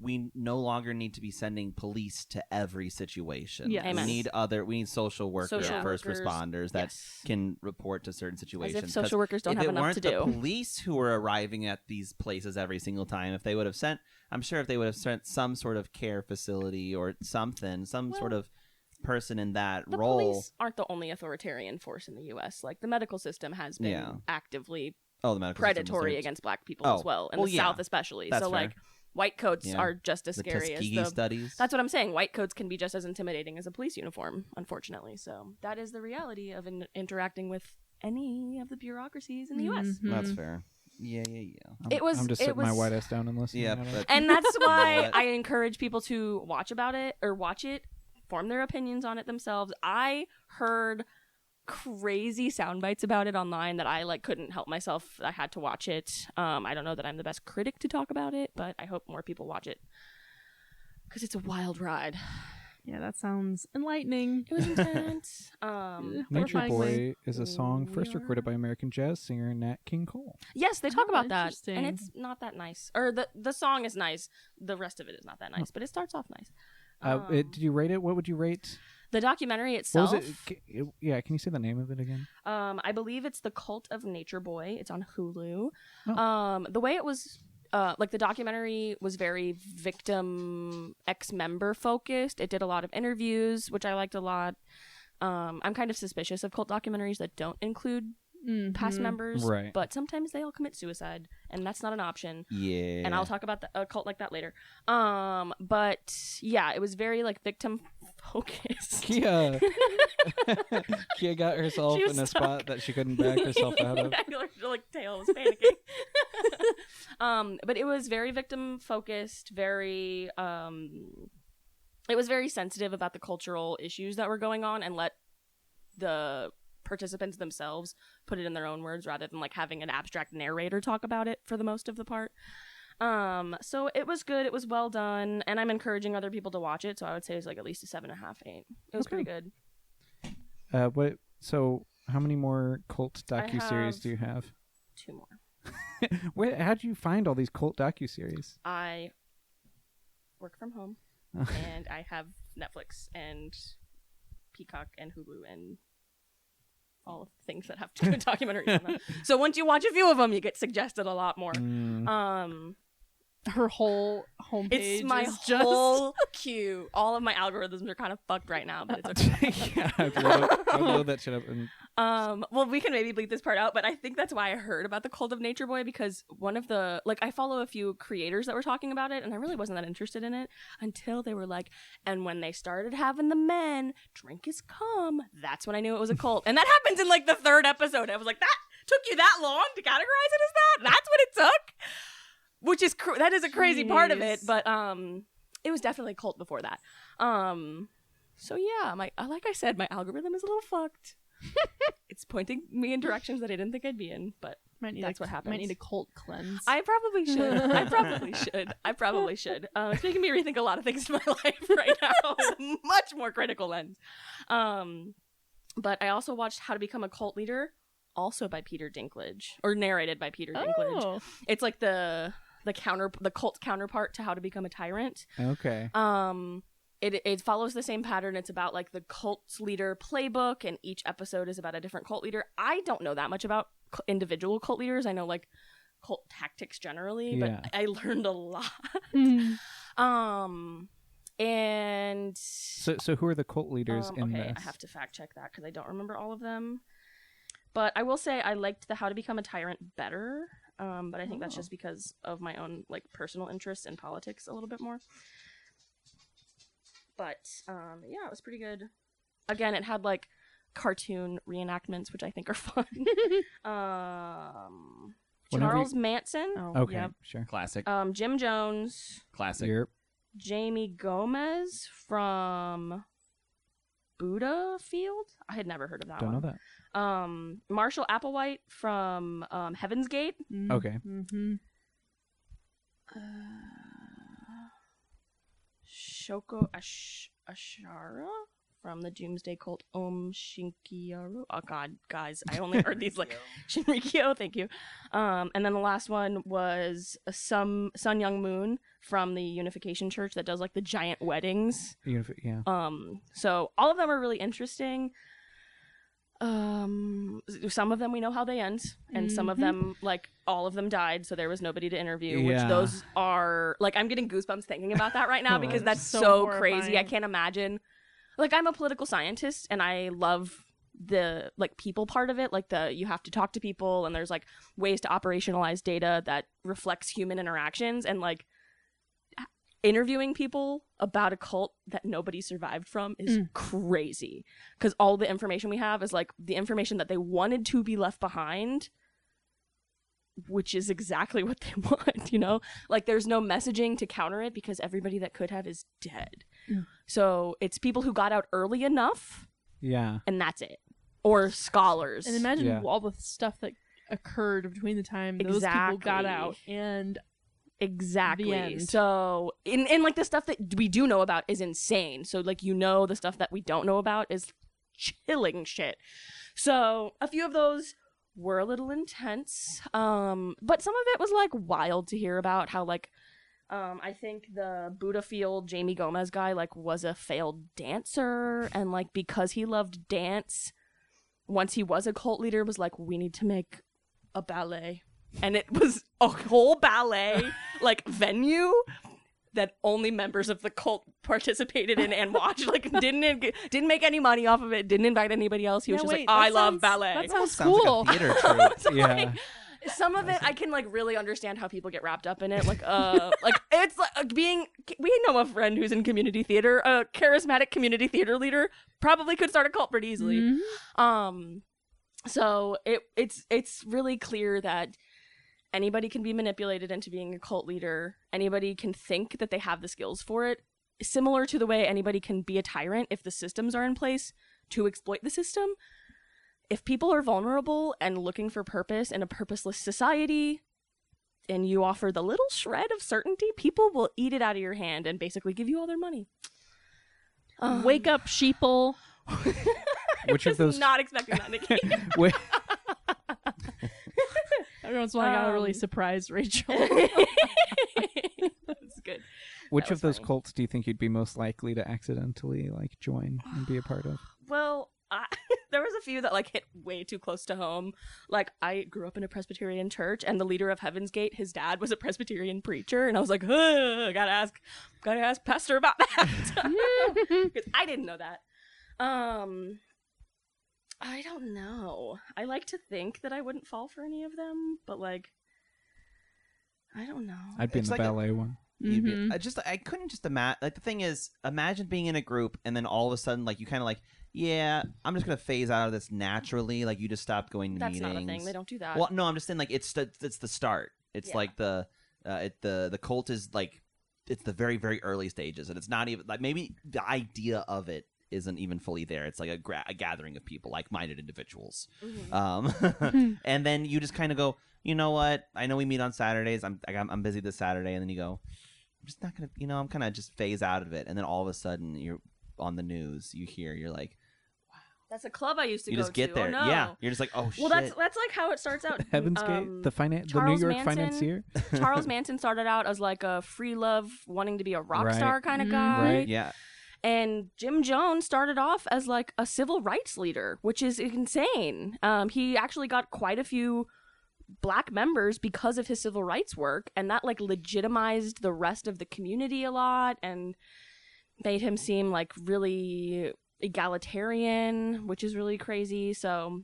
we no longer need to be sending police to every situation. Yes. We need social workers, first responders that can report to certain situations. As if social workers don't have enough to do. If it weren't the police who were arriving at these places every single time, if they would have sent some sort of care facility or something, sort of person in that role. The police aren't the only authoritarian force in the U.S. Like, the medical system has been actively predatory against Black people as well, in the South especially. That's so fair. Like, white coats are just as scary as the studies. That's what I'm saying. White coats can be just as intimidating as a police uniform, unfortunately. So that is the reality of interacting with any of the bureaucracies in the U.S. Mm-hmm. That's fair. Yeah. I'm just sitting my white ass down and listening. Yeah, and that's why I encourage people to watch it, form their opinions on it themselves. I heard crazy sound bites about it online that I like couldn't help myself. I had to watch it. I don't know that I'm the best critic to talk about it, but I hope more people watch it because it's a wild ride. Yeah, that sounds enlightening. It was intense. Nature Boy is a song first recorded by American jazz singer Nat King Cole. Yes, they talk about that, interesting. and it's not that nice. Or the song is nice. The rest of it is not that nice, but it starts off nice. Did you rate it? What would you rate? The documentary itself. What was it? Yeah, can you say the name of it again? I believe it's The Cult of NatureBoy. It's on Hulu. Oh. The way it was, like the documentary was very victim ex-member focused. It did a lot of interviews, which I liked a lot. I'm kind of suspicious of cult documentaries that don't include past members, right? But sometimes they all commit suicide, and that's not an option. Yeah, and I'll talk about a cult like that later. But yeah, it was very like victim focused. Kia got herself in a spot that she couldn't back herself out of. Her like tail was panicking. But it was very victim focused, very it was very sensitive about the cultural issues that were going on, and let the participants themselves put it in their own words rather than like having an abstract narrator talk about it for the most of the part. So it was good. It was well done, and I'm encouraging other people to watch it. So I would say it's like at least a 7.5, 8. It was pretty good. So how many more cult docuseries do you have? 2 more. How do you find all these cult docuseries? I work from home, and I have Netflix and Peacock and Hulu and all of the things that have to do with documentaries on them. So once you watch a few of them, you get suggested a lot more. Her whole homepage it's my is just whole queue. All of my algorithms are kind of fucked right now, but it's okay. Yeah, I'll load that shit up. Well, we can maybe bleep this part out, but I think that's why I heard about the Cult of NatureBoy, because one of the, like, I follow a few creators that were talking about it, and I really wasn't that interested in it until they were like, and when they started having the men drink his cum, that's when I knew it was a cult. And that happens in like the 3rd episode. I was like, that took you that long to categorize it as that? That's what it took? Which is that is a crazy part of it, but it was definitely cult before that. So yeah, like I said, my algorithm is a little fucked. It's pointing me in directions that I didn't think I'd be in, but that's what happens. Might need a cult cleanse. I probably should. I probably should. It's making me rethink a lot of things in my life right now with a much more critical lens. But I also watched How to Become a Cult Leader, also by Peter Dinklage, or narrated by Peter Dinklage. It's like the cult counterpart to How to Become a Tyrant. Okay. It follows the same pattern. It's about like the cult leader playbook, and each episode is about a different cult leader. I don't know that much about individual cult leaders. I know like cult tactics generally, but I learned a lot. And so who are the cult leaders in this? I have to fact check that because I don't remember all of them. But I will say I liked the How to Become a Tyrant better. But I think that's just because of my own like personal interest in politics a little bit more. But yeah, it was pretty good. Again, it had like cartoon reenactments, which I think are fun. Charles Manson. Okay, sure. Classic. Jim Jones. Classic. Yep. Jamie Gomez from Buddha Field. I had never heard of that one. Don't know that. Marshall Applewhite from Heaven's Gate. Okay. Shoko Ashara from the Doomsday cult Om Shinkiaru. Oh god, guys, I only heard these like Shinrikyo, thank you. And then the last one was Sun Young Moon from the Unification Church that does like the giant weddings. Yeah. So all of them are really interesting. Some of them we know how they end, and some of them, like all of them died, so there was nobody to interview, which those are like, I'm getting goosebumps thinking about that right now because that's so crazy. I can't imagine. Like, I'm a political scientist and I love the like people part of it, like you have to talk to people and there's like ways to operationalize data that reflects human interactions, and like interviewing people about a cult that nobody survived from is crazy, because all the information we have is like the information that they wanted to be left behind, which is exactly what they want, you know? Like, there's no messaging to counter it because everybody that could have is dead. So it's people who got out early enough, and that's it. or scholars. And imagine Yeah. all the stuff that occurred between the time those people got out and Exactly. the end. So, in like the stuff that we do know about is insane. So, like, the stuff that we don't know about is chilling shit. So, a few of those were a little intense. But some of it was like wild to hear about. How like, I think the Buddha Field Jamie Gomez guy like was a failed dancer, and like because he loved dance, once he was a cult leader, was like, we need to make a ballet. And it was a whole ballet like venue that only members of the cult participated in and watched. Like didn't make any money off of it. Didn't invite anybody else. He was just like, I love ballet. That sounds Sounds cool. like a theater troupe. So, Yeah. like, some of it I can like really understand how people get wrapped up in it. Like like it's like we know a friend who's in community theater, a charismatic community theater leader, probably could start a cult pretty easily. Mhm. So it's really clear that anybody can be manipulated into being a cult leader. Anybody can think that they have the skills for it. Similar to the way anybody can be a tyrant if the systems are in place to exploit the system. If people are vulnerable and looking for purpose in a purposeless society, and you offer the little shred of certainty, people will eat it out of your hand and basically give you all their money. Wake up, sheeple. Which of those? Not expecting that, Nikki. Wait, Every once in a while, I gotta really surprise Rachel. That's good. which That of was those funny. cults do you think you'd be most likely to accidentally like join and be a part of? Well, there was a few that like hit way too close to home. Like I grew up in a Presbyterian church, and the leader of Heaven's Gate, his dad was a Presbyterian preacher, and I was like, gotta ask Pastor about that because I didn't know that. I don't know. I like to think that I wouldn't fall for any of them, but like, I don't know. I'd be in It's the like a- ballet one. You'd be- Mhm. I couldn't just imagine. Like the thing is, imagine being in a group and then all of a sudden, like you kind of like, yeah, I'm just gonna phase out of this naturally. Like you just stop going to That's meetings. not a thing. They don't do that. Well, no, I'm just saying like it's the start. It's Yeah. like the cult is like it's the very very early stages, and it's not even like maybe the idea of it isn't even fully there. It's like a gathering of people, like-minded individuals. Mhm. And then you just kind of go, you know what? I know we meet on Saturdays. I'm busy this Saturday, and then you go, I'm just not gonna, I'm kind of just phase out of it. And then all of a sudden, you're on the news. You're like, That's a club I used to you go just get to. there. Oh, no. Yeah, you're just like, oh shit. Well, that's like how it starts out. Heaven's Gate, the New Charles York Manson. financier. Charles Manson started out as like a free love, wanting to be a rock Right. star kind of Mhm. guy. Right. Yeah. And Jim Jones started off as like a civil rights leader, which is insane. He actually got quite a few black members because of his civil rights work, and that like legitimized the rest of the community a lot and made him seem like really egalitarian, which is really crazy. So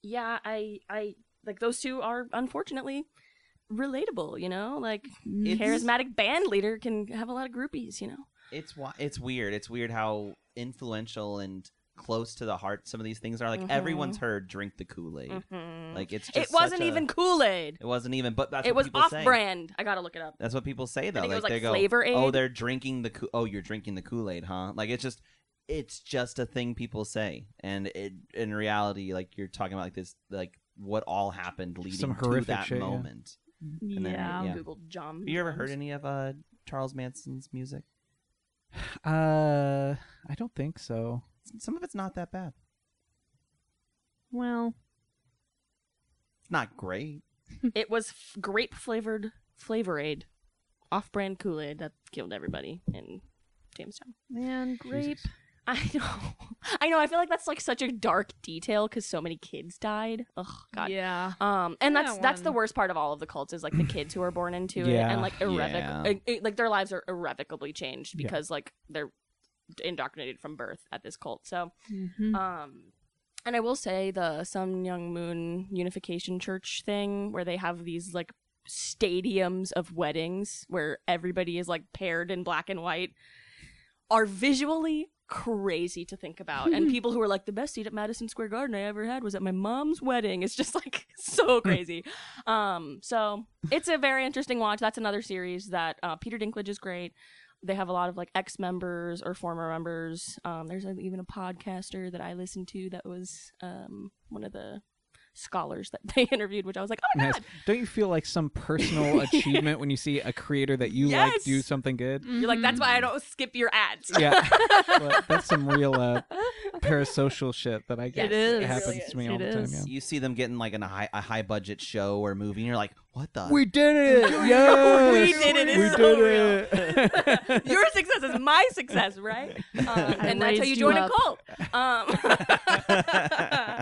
yeah, I like those two are unfortunately relatable, like It's- charismatic band leader can have a lot of groupies, It's weird. It's weird how influential and close to the heart some of these things are. Like Mhm. everyone's heard "Drink the Kool-Aid." Mhm. Like it's It just wasn't such a- even Kool-Aid. It wasn't even. But that's It what was people say. off-brand. I gotta look it up. That's what people say though. think it was, they like, go, Flavor Aid. "Oh, they're drinking the. Oh, you're drinking the Kool-Aid, huh?" Like it's just a thing people say, and in reality, like you're talking about like this, like what all happened leading Some to horrific that shit, yeah. moment. And then, Yeah. yeah. Google John. Have you ever heard any of Charles Manson's music? I don't think so. Some of it's not that bad. Well, It's not great. It was grape flavored Flavor Aid, off-brand Kool-Aid that killed everybody in Jamestown. man, grape. Jesus. I know. I feel like that's like such a dark detail because so many kids died. Oh God. Yeah. And That that's the one. worst part of all of the cults is like the kids who are born into it Yeah. and like Yeah. like their lives are irrevocably changed Yeah. because like they're indoctrinated from birth at this cult. So Mhm. and I will say the Sun Young Moon Unification Church thing where they have these like stadiums of weddings where everybody is like paired in black and white are visually crazy to think about. And people who are like, the best seat at Madison Square Garden I ever had was at my mom's wedding. It's just like so crazy. So it's a very interesting watch. That's another series that Peter Dinklage is great. they have a lot of like ex-members or former members. There's even a podcaster that I listened to that was one of the scholars that they interviewed, which I was like, oh my god. Don't you feel like some personal achievement when you see a creator that you like do something good? You're like, that's why I don't skip your ads. Yeah. Well, that's some real parasocial shit that I guess happens really to me all the time. Yeah. You see them getting like in a high budget show or movie, and you're like, what the? We did it! Yes! We did it! It's so real. Your success is my success, right? And that's how you join a cult.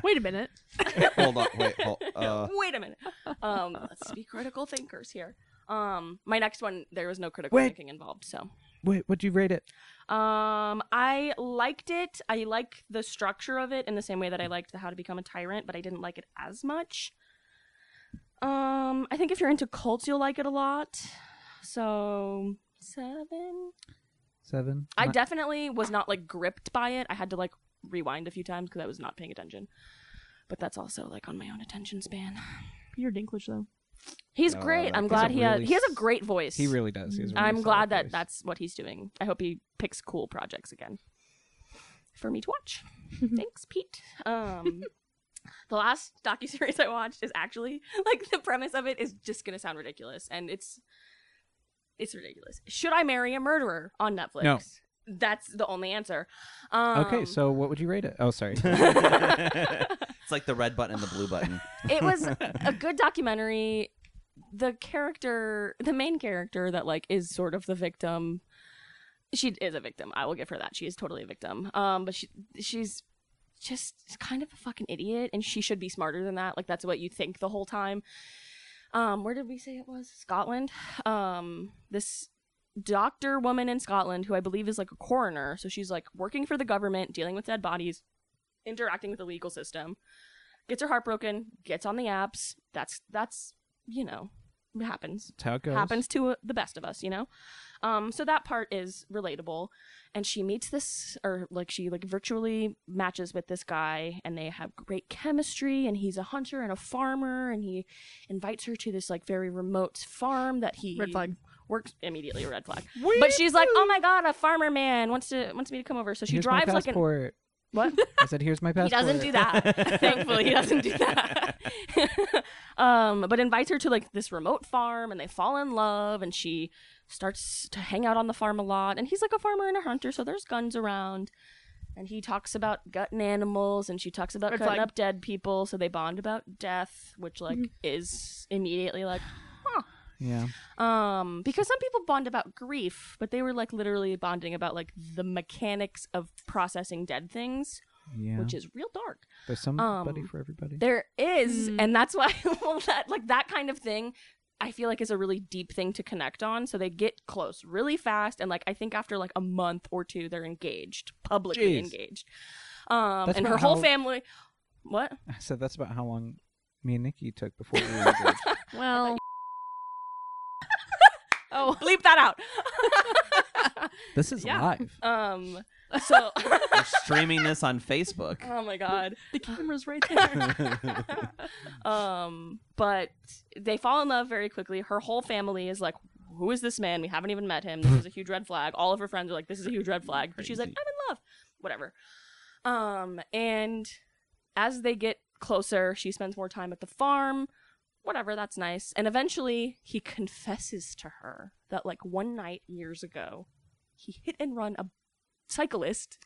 Wait a minute. Hold on, wait, wait a minute. Let's be critical thinkers here. My next one, there was no critical thinking involved, so. Wait, what'd you rate it? I liked it. I like the structure of it in the same way that I liked the How to Become a Tyrant, but I didn't like it as much. I think if you're into cults, you'll like it a lot. So 7. 7. I definitely was not like gripped by it. I had to like rewind a few times because I was not paying attention. But that's also like on my own attention span. Peter Dinklage, though. He's great. I'm glad he has a great voice. He really does. He has a really I'm glad that voice. that's what he's doing. I hope he picks cool projects again for me to watch. Thanks, Pete. The last docuseries I watched is actually like the premise of it is just gonna sound ridiculous, and it's ridiculous. Should I Marry a Murderer on Netflix? No. That's the only answer. Okay, so what would you rate it? Oh, sorry. It's like the red button and the blue button. It was a good documentary. The main character that like is sort of the victim. She is a victim. I will give her that. She is totally a victim. But she's just kind of a fucking idiot, and she should be smarter than that. Like that's what you think the whole time. Where did we say it was? Scotland. This doctor woman in Scotland who I believe is like a coroner. So she's like working for the government, dealing with dead bodies, interacting with the legal system. Gets her heart broken, gets on the apps. That's you know, it happens. That's how it goes. Happens to the best of us, you know? So that part is relatable. And she meets this, or like she like virtually matches with this guy, and they have great chemistry, and he's a hunter and a farmer, and he invites her to this like very remote farm that he Red flag. works immediately, a red flag. But she's like, oh my god, a farmer man wants me to come over. So she Here's drives my like passport. What? I said, here's my passport. He doesn't do that. Thankfully, he doesn't do that. But invites her to like this remote farm, and they fall in love, and she starts to hang out on the farm a lot. And he's like a farmer and a hunter, so there's guns around. And he talks about gutting animals, and she talks about cutting up dead people, so they bond about death, which like is immediately like, huh. Yeah. Because some people bond about grief, but they were like literally bonding about like the mechanics of processing dead things, which is real dark. There's somebody for everybody. There is, and that's why that kind of thing, I feel like is a really deep thing to connect on. So they get close really fast, and like I think after like a month or two, they're engaged, publicly engaged. And her whole family. What? I said that's about how long me and Nikki took before we were engaged. Well. Oh, bleep that out. This is live. So We're streaming this on Facebook. Oh my god, the camera's right there. But they fall in love very quickly. Her whole family is like, who is this man? We haven't even met him. This is a huge red flag. All of her friends are like, this is a huge red flag. But she's like, I'm in love. Whatever. And as they get closer, she spends more time at the farm. Whatever, that's nice. And eventually, he confesses to her that, like, one night years ago, he hit and run a cyclist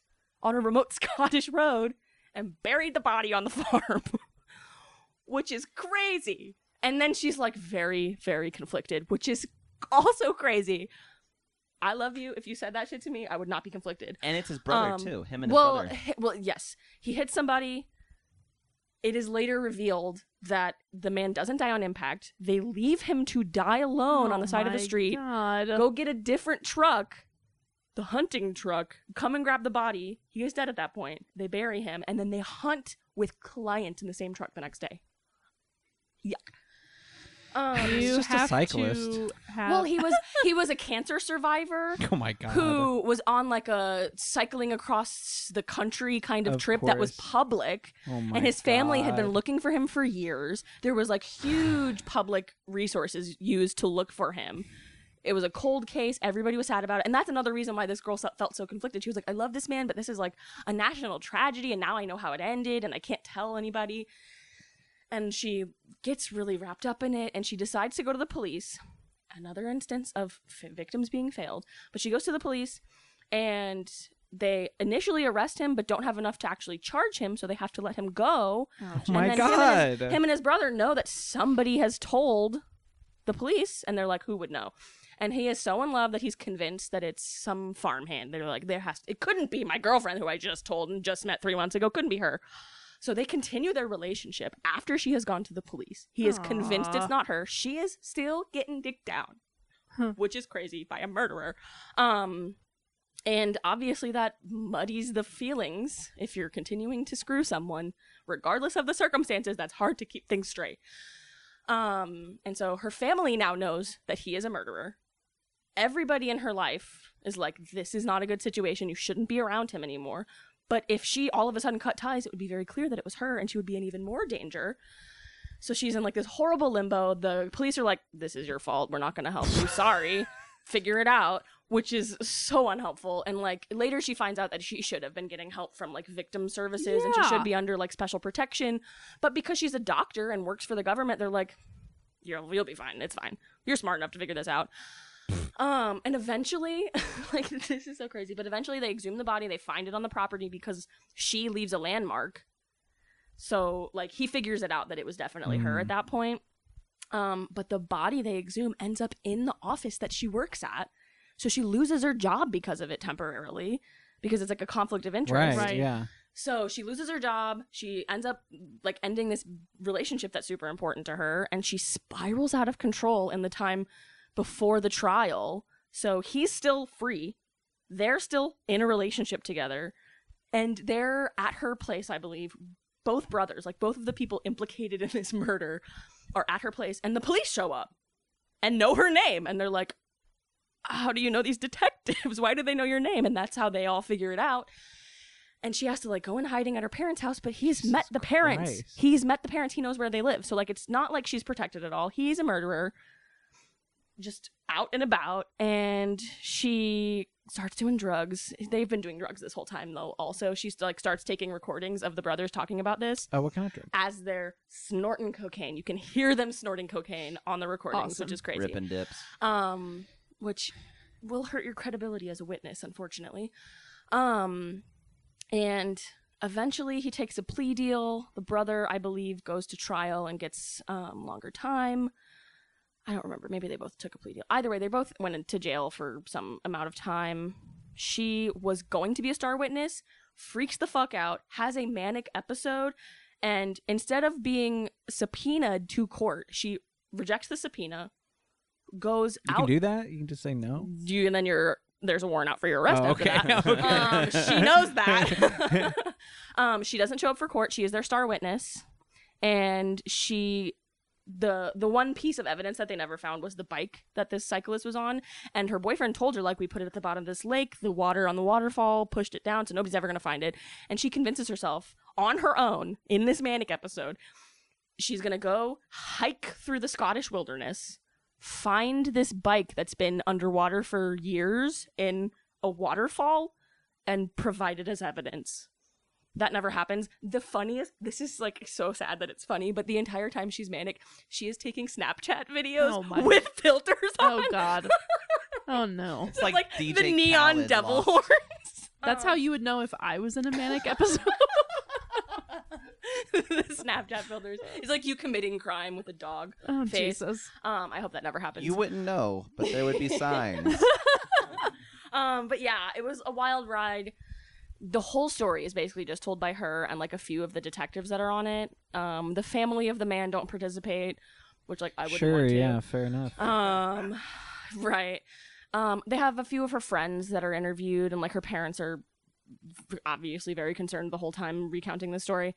on a remote Scottish road and buried the body on the farm, which is crazy. And then she's, like, very, very conflicted, which is also crazy. I love you. If you said that shit to me, I would not be conflicted. And it's his brother, too. Him and his brother. Well, yes. He hit somebody. It is later revealed that the man doesn't die on impact. They leave him to die alone on the side of the street. God. Go get a different truck, the hunting truck, come and grab the body. He is dead at that point. They bury him, and then they hunt with clients in the same truck the next day. Yuck. You just a have cyclist. to have... Well, he was a cancer survivor. Oh my god. Who was on like a cycling across the country kind of trip that was public. Oh my and his family had been God. looking for him for years. There was like huge public resources used to look for him. It was a cold case. Everybody was sad about it. And that's another reason why this girl felt so conflicted. She was like, I love this man, but this is like a national tragedy. And now I know how it ended and I can't tell anybody. And she gets really wrapped up in it. And she decides to go to the police. Another instance of victims being failed. But she goes to the police and they initially arrest him, but don't have enough to actually charge him. So they have to let him go. Oh my God. Him and his brother know that somebody has told the police. And they're like, who would know? And he is so in love that he's convinced that it's some farmhand. They're like, it couldn't be my girlfriend who I just told and just met 3 months ago. Couldn't be her. So they continue their relationship after she has gone to the police. He is convinced it's not her. She is still getting dicked down, which is crazy, by a murderer. And obviously that muddies the feelings. If you're continuing to screw someone, regardless of the circumstances, that's hard to keep things straight. And so her family now knows that he is a murderer. Everybody in her life is like, this is not a good situation. You shouldn't be around him anymore. But if she all of a sudden cut ties, it would be very clear that it was her and she would be in even more danger. So she's in like this horrible limbo. The police are like, this is your fault. We're not going to help you. Sorry. Figure it out, which is so unhelpful. And like later she finds out that she should have been getting help from like victim services and she should be under like special protection. But because she's a doctor and works for the government, they're like, you'll be fine. It's fine. You're smart enough to figure this out. And eventually, like, this is so crazy, but eventually they exhume the body, they find it on the property because she leaves a landmark. So, like, he figures it out that it was definitely her at that point. But the body they exhume ends up in the office that she works at. So she loses her job because of it temporarily, because it's like a conflict of interest. Right, yeah. So she loses her job. She ends up like ending this relationship that's super important to her, and she spirals out of control in the time before the trial. So he's still free. They're still in a relationship together, and they're at her place, I believe. Both brothers, like both of the people implicated in this murder, are at her place, and the police show up and know her name, and they're like, how do you know these detectives? Why do they know your name? And that's how they all figure it out. And she has to like go in hiding at her parents' house, but he's met the parents. Christ. He's met the parents. He knows where they live. So like, it's not like she's protected at all. He's a murderer, just out and about. And she starts doing drugs. They've been doing drugs this whole time, though. Also, she like starts taking recordings of the brothers talking about this. Oh, what kind of drug? As they're snorting cocaine. You can hear them snorting cocaine on the recordings, which is crazy. Rip and dips. Which will hurt your credibility as a witness, unfortunately. And eventually he takes a plea deal. The brother, I believe, goes to trial and gets longer time. I don't remember. Maybe they both took a plea deal. Either way, they both went into jail for some amount of time. She was going to be a star witness, freaks the fuck out, has a manic episode, and instead of being subpoenaed to court, she rejects the subpoena, goes You out. can do that? You can just say no? And then there's a warrant out for your arrest after that. Okay. She knows that. She doesn't show up for court. She is their star witness. And the one piece of evidence that they never found was the bike that this cyclist was on. And her boyfriend told her, like, we put it at the bottom of this lake, the water on the waterfall pushed it down, so nobody's ever going to find it. And she convinces herself on her own in this manic episode, she's going to go hike through the Scottish wilderness, find this bike that's been underwater for years in a waterfall, and provide it as evidence. That never happens. The funniest, this is like so sad that it's funny, but the entire time she's manic, she is taking Snapchat videos with filters on. Oh, God. Oh, no. It's like DJ the neon Khaled devil lost. horns. That's how you would know if I was in a manic episode. The Snapchat filters. It's like you committing crime with a dog Oh, face. Jesus. I hope that never happens. You wouldn't know, but there would be signs. But yeah, it was a wild ride. The whole story is basically just told by her and like a few of the detectives that are on it. The family of the man don't participate, which like I wouldn't want to. Sure, yeah, fair enough. Right. They have a few of her friends that are interviewed, and like her parents are obviously very concerned the whole time recounting the story.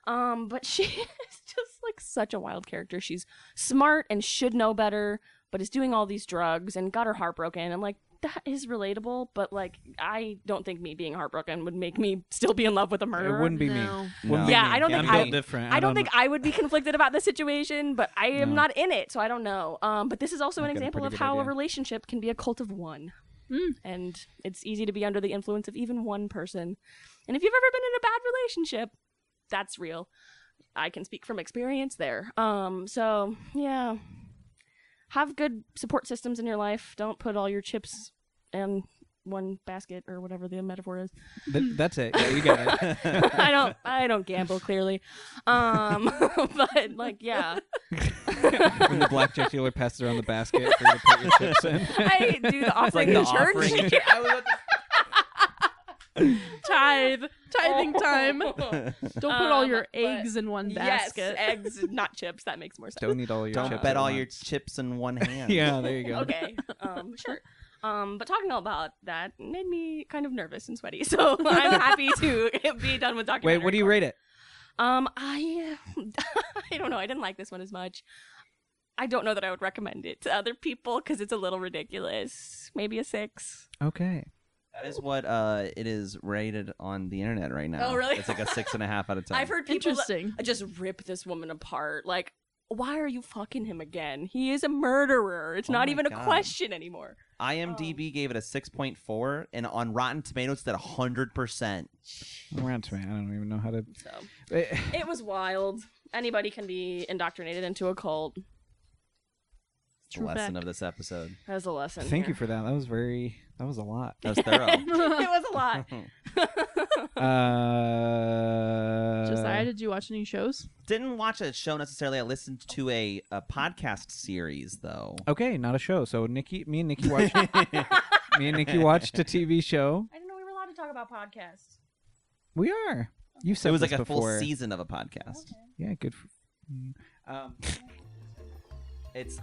But she is just like such a wild character. She's smart and should know better, but is doing all these drugs and got her heart broken, and like that is relatable, but like I don't think me being heartbroken would make me still be in love with a murderer. It wouldn't be No. me. No. Wouldn't be Yeah, me. I don't think I'm I- built different. I don't think I would be conflicted about the situation, but I am No. not in it, so I don't know. But this is also I've an got a example pretty of good how a idea. relationship can be a cult of one. Mm. And it's easy to be under the influence of even one person. And if you've ever been in a bad relationship, that's real. I can speak from experience there. So yeah. Have good support systems in your life. Don't put all your chips in one basket or whatever the metaphor is. That's it. Yeah, you got it. I don't gamble clearly. But like yeah. When the blackjack dealer passes around the basket for you to put your chips in. I do the It's offering like in the church. offering. I was about to- Tithing time. Don't put all your But eggs in one basket. Yes, eggs, not chips. That makes more sense. Don't need all your Don't chips bet at all your once. chips in one hand. Yeah, there you go. Okay. Sure. But talking about that made me kind of nervous and sweaty. So I'm happy to be done with documentary. Wait, what do you rate it? I don't know. I didn't like this one as much. I don't know that I would recommend it to other people because it's a little ridiculous. Maybe a 6. Okay. That is what it is rated on the internet right now. Oh, really? It's like a 6.5 out of 10. I've heard people Interesting. just rip this woman apart. Like, why are you fucking him again? He is a murderer. It's Oh not my even a God. question anymore. IMDb gave it a 6.4, and on Rotten Tomatoes, it's at 100%. Rotten Tomato. I don't even know how to. So Wait, it was wild. Anybody can be indoctrinated into a cult. The True lesson fact. of this episode. That's a lesson. Thank you here. for that. That was a lot. That was thorough. It was a lot. Josiah, did you watch any shows? Didn't watch a show necessarily. I listened to a podcast series, though. Okay, not a show. So me and Nikki watched. Me and Nikki watched a TV show. I didn't know we were allowed to talk about podcasts. We are. You've said It was this like a before. full season of a podcast. Yeah, good.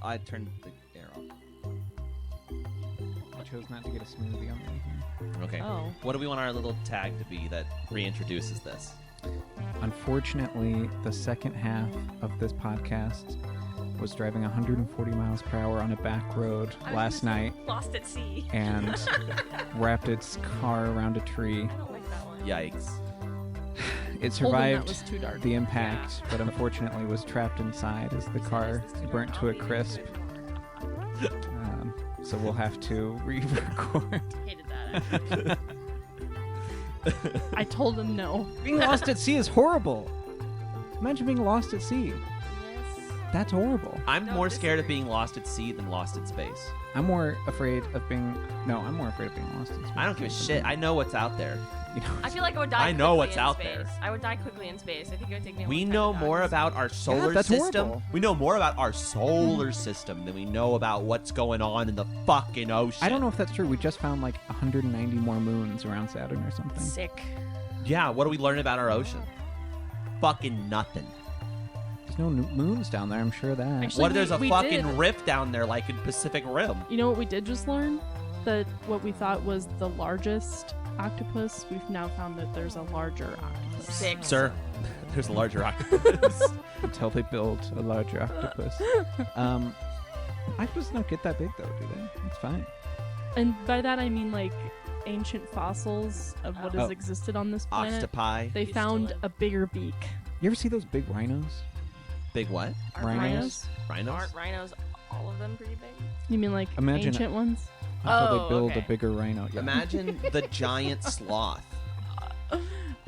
I turned the air off. I chose not to get a smoothie on me. Okay. Oh. What do we want our little tag to be that reintroduces this? Unfortunately, the second half of this podcast was driving 140 miles per hour on a back road last night Lost at sea. and wrapped its car around a tree. I don't like that one. Yikes. It Holding that survived was too dark. the impact, but unfortunately was trapped inside as the car burnt to a crisp. So we'll have to re-record. Hated that. I told him no. Being lost at sea is horrible. Imagine being lost at sea. That's horrible. I'm No, more this- scared of being lost at sea than lost in space. I'm more afraid of being. No, I'm more afraid of being lost in space. I don't give a shit. I know what's out there. You know, I feel like I would die. I know quickly what's in out space. there. I would die quickly in space. I think it would take me. A We long time know to more die. about our solar that's system. horrible. We know more about our solar system than we know about what's going on in the fucking ocean. I don't know if that's true. We just found like 190 more moons around Saturn or something. Sick. Yeah, what do we learn about our ocean? Fucking nothing. There's no moons down there. I'm sure of that. Actually, What if there's a we fucking did. rift down there like in Pacific Rim? You know what we did just learn? That what we thought was the largest octopus, we've now found that there's a larger octopus. Sick. Sir, there's a larger octopus. Until they build a larger octopus. Octopuses don't get that big though, do they? It's fine. And by that I mean like ancient fossils of what has Oh. existed on this planet. Octopi. They Used to found live. a bigger beak. You ever see those big rhinos? Big what? Aren't Rhinos? Rhinos? Aren't rhinos all of them pretty big? You mean like Imagine- ancient ones? Until Oh, they build okay. a bigger rhino. Yeah. Imagine the giant sloth.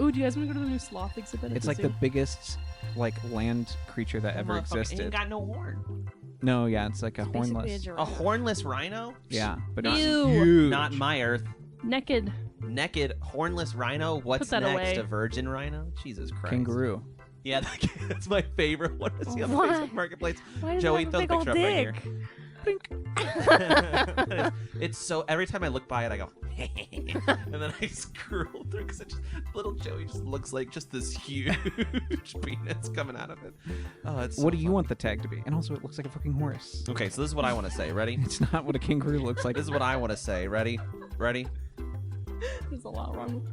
Ooh, do you guys want to go to the new sloth exhibit? at It's the like zoo? the biggest like land creature that ever Motherfucker ain't existed. got no horn. No, yeah, it's like a Basically a hornless. giraffe. A hornless rhino? Yeah, but Not- it's Ew. huge. Not my Earth. naked. Naked, hornless rhino. What's that next? away. A virgin rhino? Jesus Christ. Kangaroo. Yeah, that's my favorite one to see on the What? Facebook Marketplace. Why does Joey, it have throw a the big old picture up right dick? here. It's so every time I look by it, I go, and then I scroll through because little Joey just looks like just this huge penis coming out of it. Oh, it's. What do you want the tag to be? And also, it looks like a fucking horse. Okay, so this is what I want to say. Ready? It's not what a kangaroo looks like. This is what I want to say. Ready? Ready? There's a lot wrong.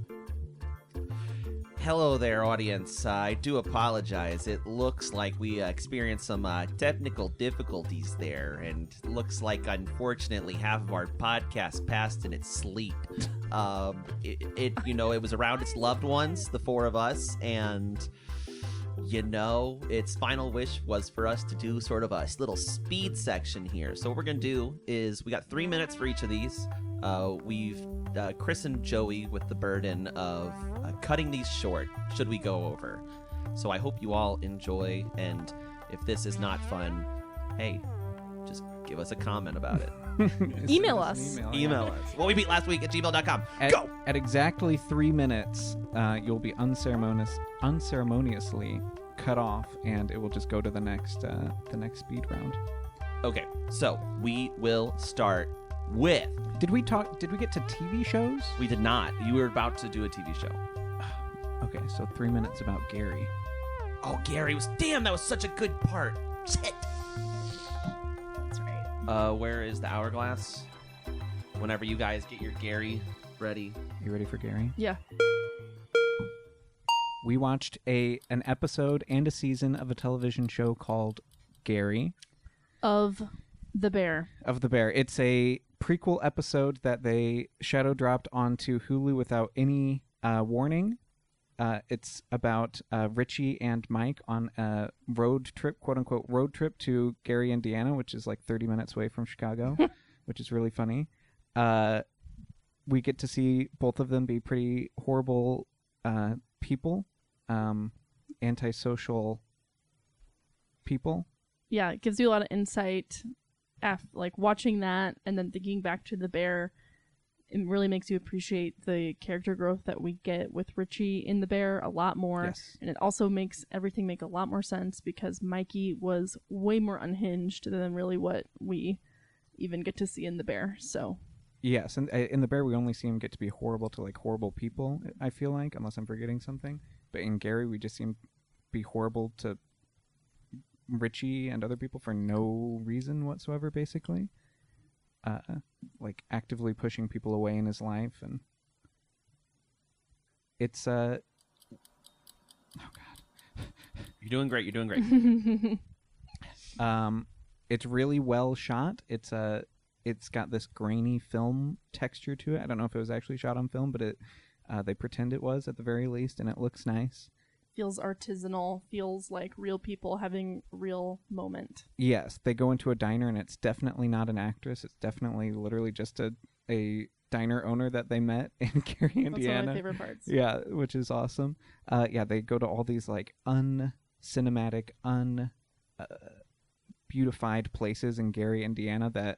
hello there, audience. I do apologize. It looks like we experienced some technical difficulties there, and looks like, unfortunately, half of our podcast passed in its sleep. It was around its loved ones, the four of us, and its final wish was for us to do sort of a little speed section here. So what we're gonna do is we got 3 minutes for each of these. We've christened Joey with the burden of cutting these short should we go over. So I hope you all enjoy, and if this is not fun, hey, just give us a comment about it. Email us. Email us. What we beat last week at gmail.com. Go! At exactly 3 minutes, you'll be unceremoniously cut off, and it will just go to the next speed round. Okay, so we will start with... Did we get to TV shows? We did not. You were about to do a TV show. Okay, so 3 minutes about Gary. Oh, Gary was... Damn, that was such a good part. Shit. That's right. Where is the hourglass? Whenever you guys get your Gary ready. You ready for Gary? Yeah. We watched an episode and a season of a television show called Gary. Of the Bear. It's a prequel episode that they shadow dropped onto Hulu without any warning. It's about Richie and Mike on a road trip, quote unquote road trip to Gary, Indiana, which is like 30 minutes away from Chicago, which is really funny. We get to see both of them be pretty horrible people, antisocial people. Yeah, it gives you a lot of insight. Like watching that and then thinking back to the Bear, it really makes you appreciate the character growth that we get with Richie in the Bear a lot more. Yes. And it also makes everything make a lot more sense because Mikey was way more unhinged than really what we even get to see in the Bear. So yes, and in the Bear we only see him get to be horrible to like horrible people, I feel like, unless I'm forgetting something. But in Gary we just see him be horrible to Richie and other people for no reason whatsoever, basically. Like actively pushing people away in his life, and it's oh god. You're doing great. It's really well shot. It's got this grainy film texture to it. I don't know if it was actually shot on film, but they pretend it was at the very least, and it looks nice. Feels artisanal, feels like real people having a real moment. Yes, they go into a diner, and it's definitely not an actress. It's definitely literally just a diner owner that they met in Gary, Indiana. That's one of my favorite parts. Yeah, which is awesome. They go to all these like uncinematic, beautified places in Gary, Indiana that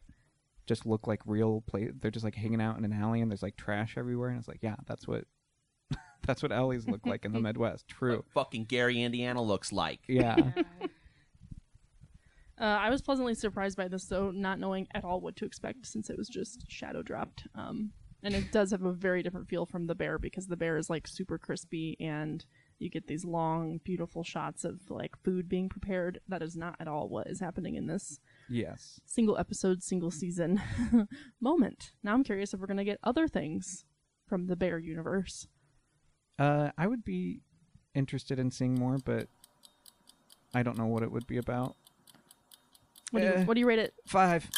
just look like real place. They're just like hanging out in an alley, and there's like trash everywhere, and it's like, yeah, that's what alleys look like in the Midwest. True. What fucking Gary, Indiana looks like. Yeah. I was pleasantly surprised by this, though, not knowing at all what to expect since it was just shadow dropped. And it does have a very different feel from the Bear because the Bear is like super crispy and you get these long, beautiful shots of like food being prepared. That is not at all what is happening in this Yes. single episode, single season moment. Now I'm curious if we're going to get other things from the Bear universe. I would be interested in seeing more, but I don't know what it would be about. What do you rate it? 5.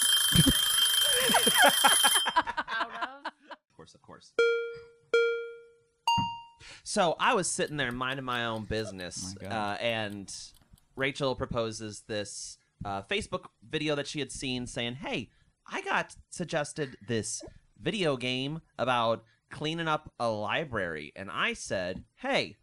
Of course. So I was sitting there minding my own business, Oh my God. and Rachel proposes this Facebook video that she had seen saying, hey, I got suggested this video game about cleaning up a library. And I said, hey,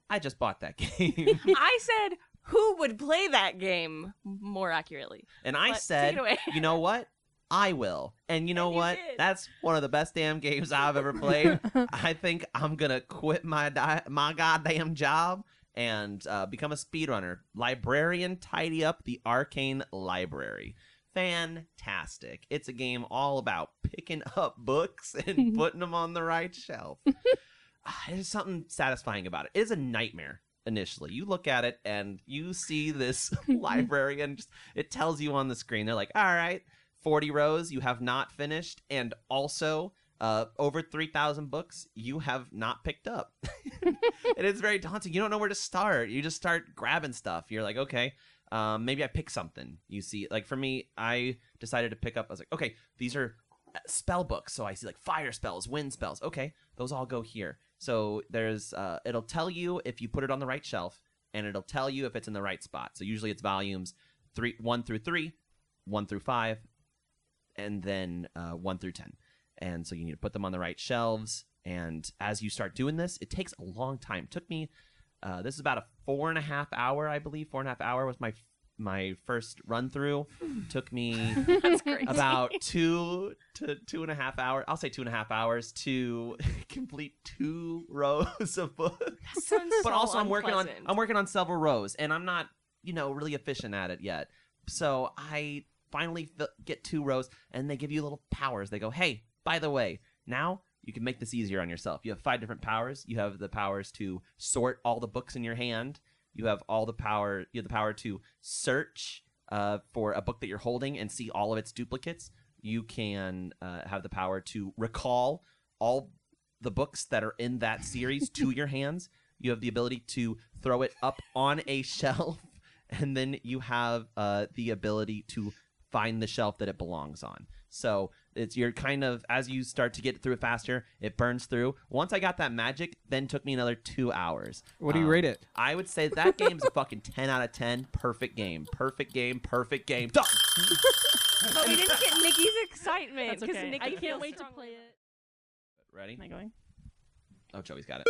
I just bought that game. I said, who would play that game more accurately? And I But said, take it away. you know what? I will. And you know And you what? did. That's one of the best damn games I've ever played. I think I'm going to quit my goddamn job and become a speedrunner. Librarian, tidy up the Arcane Library. Fantastic. It's a game all about picking up books and putting them on the right shelf. There's something satisfying about it. It is a nightmare. Initially, you look at it and you see this librarian. It tells you on the screen. They're like, all right, 40 rows you have not finished, and also over 3,000 books you have not picked up. It is very daunting. You don't know where to start. You just start grabbing stuff. You're like, okay, maybe I pick something. You see, like for me, I decided to pick up, I was like, okay, these are spell books. So I see like fire spells, wind spells. Okay, those all go here. So there's, it'll tell you if you put it on the right shelf, and it'll tell you if it's in the right spot. So usually it's volumes 1 through 3, 1 through 5, and then 1 through 10. And so you need to put them on the right shelves. And as you start doing this, it takes a long time. It took me, this is about a 4.5 hour, I believe. 4.5 hour was my first run through. Took me That's crazy. about 2 to 2.5 hours. I'll say 2.5 hours to complete 2 rows of books. That sounds But so also I'm working unpleasant. on several rows, and I'm not, really efficient at it yet. So I finally get 2 rows, and they give you little powers. They go, hey, by the way, now you can make this easier on yourself. You have 5 different powers. You have the powers to sort all the books in your hand. You have the power to search for a book that you're holding and see all of its duplicates. You can have the power to recall all the books that are in that series to your hands. You have the ability to throw it up on a shelf, and then you have the ability to find the shelf that it belongs on. So you're kind of, as you start to get through it faster, it burns through. Once I got that magic, then took me another 2 hours. What do you rate it? I would say that game's a fucking 10 out of 10. Perfect game. Perfect game. Perfect game. Done! But we didn't get Nikki's excitement. That's 'cause okay. Nikki I can't feels wait to strongly play about it. Ready? Am I going? Oh, Joey's got it.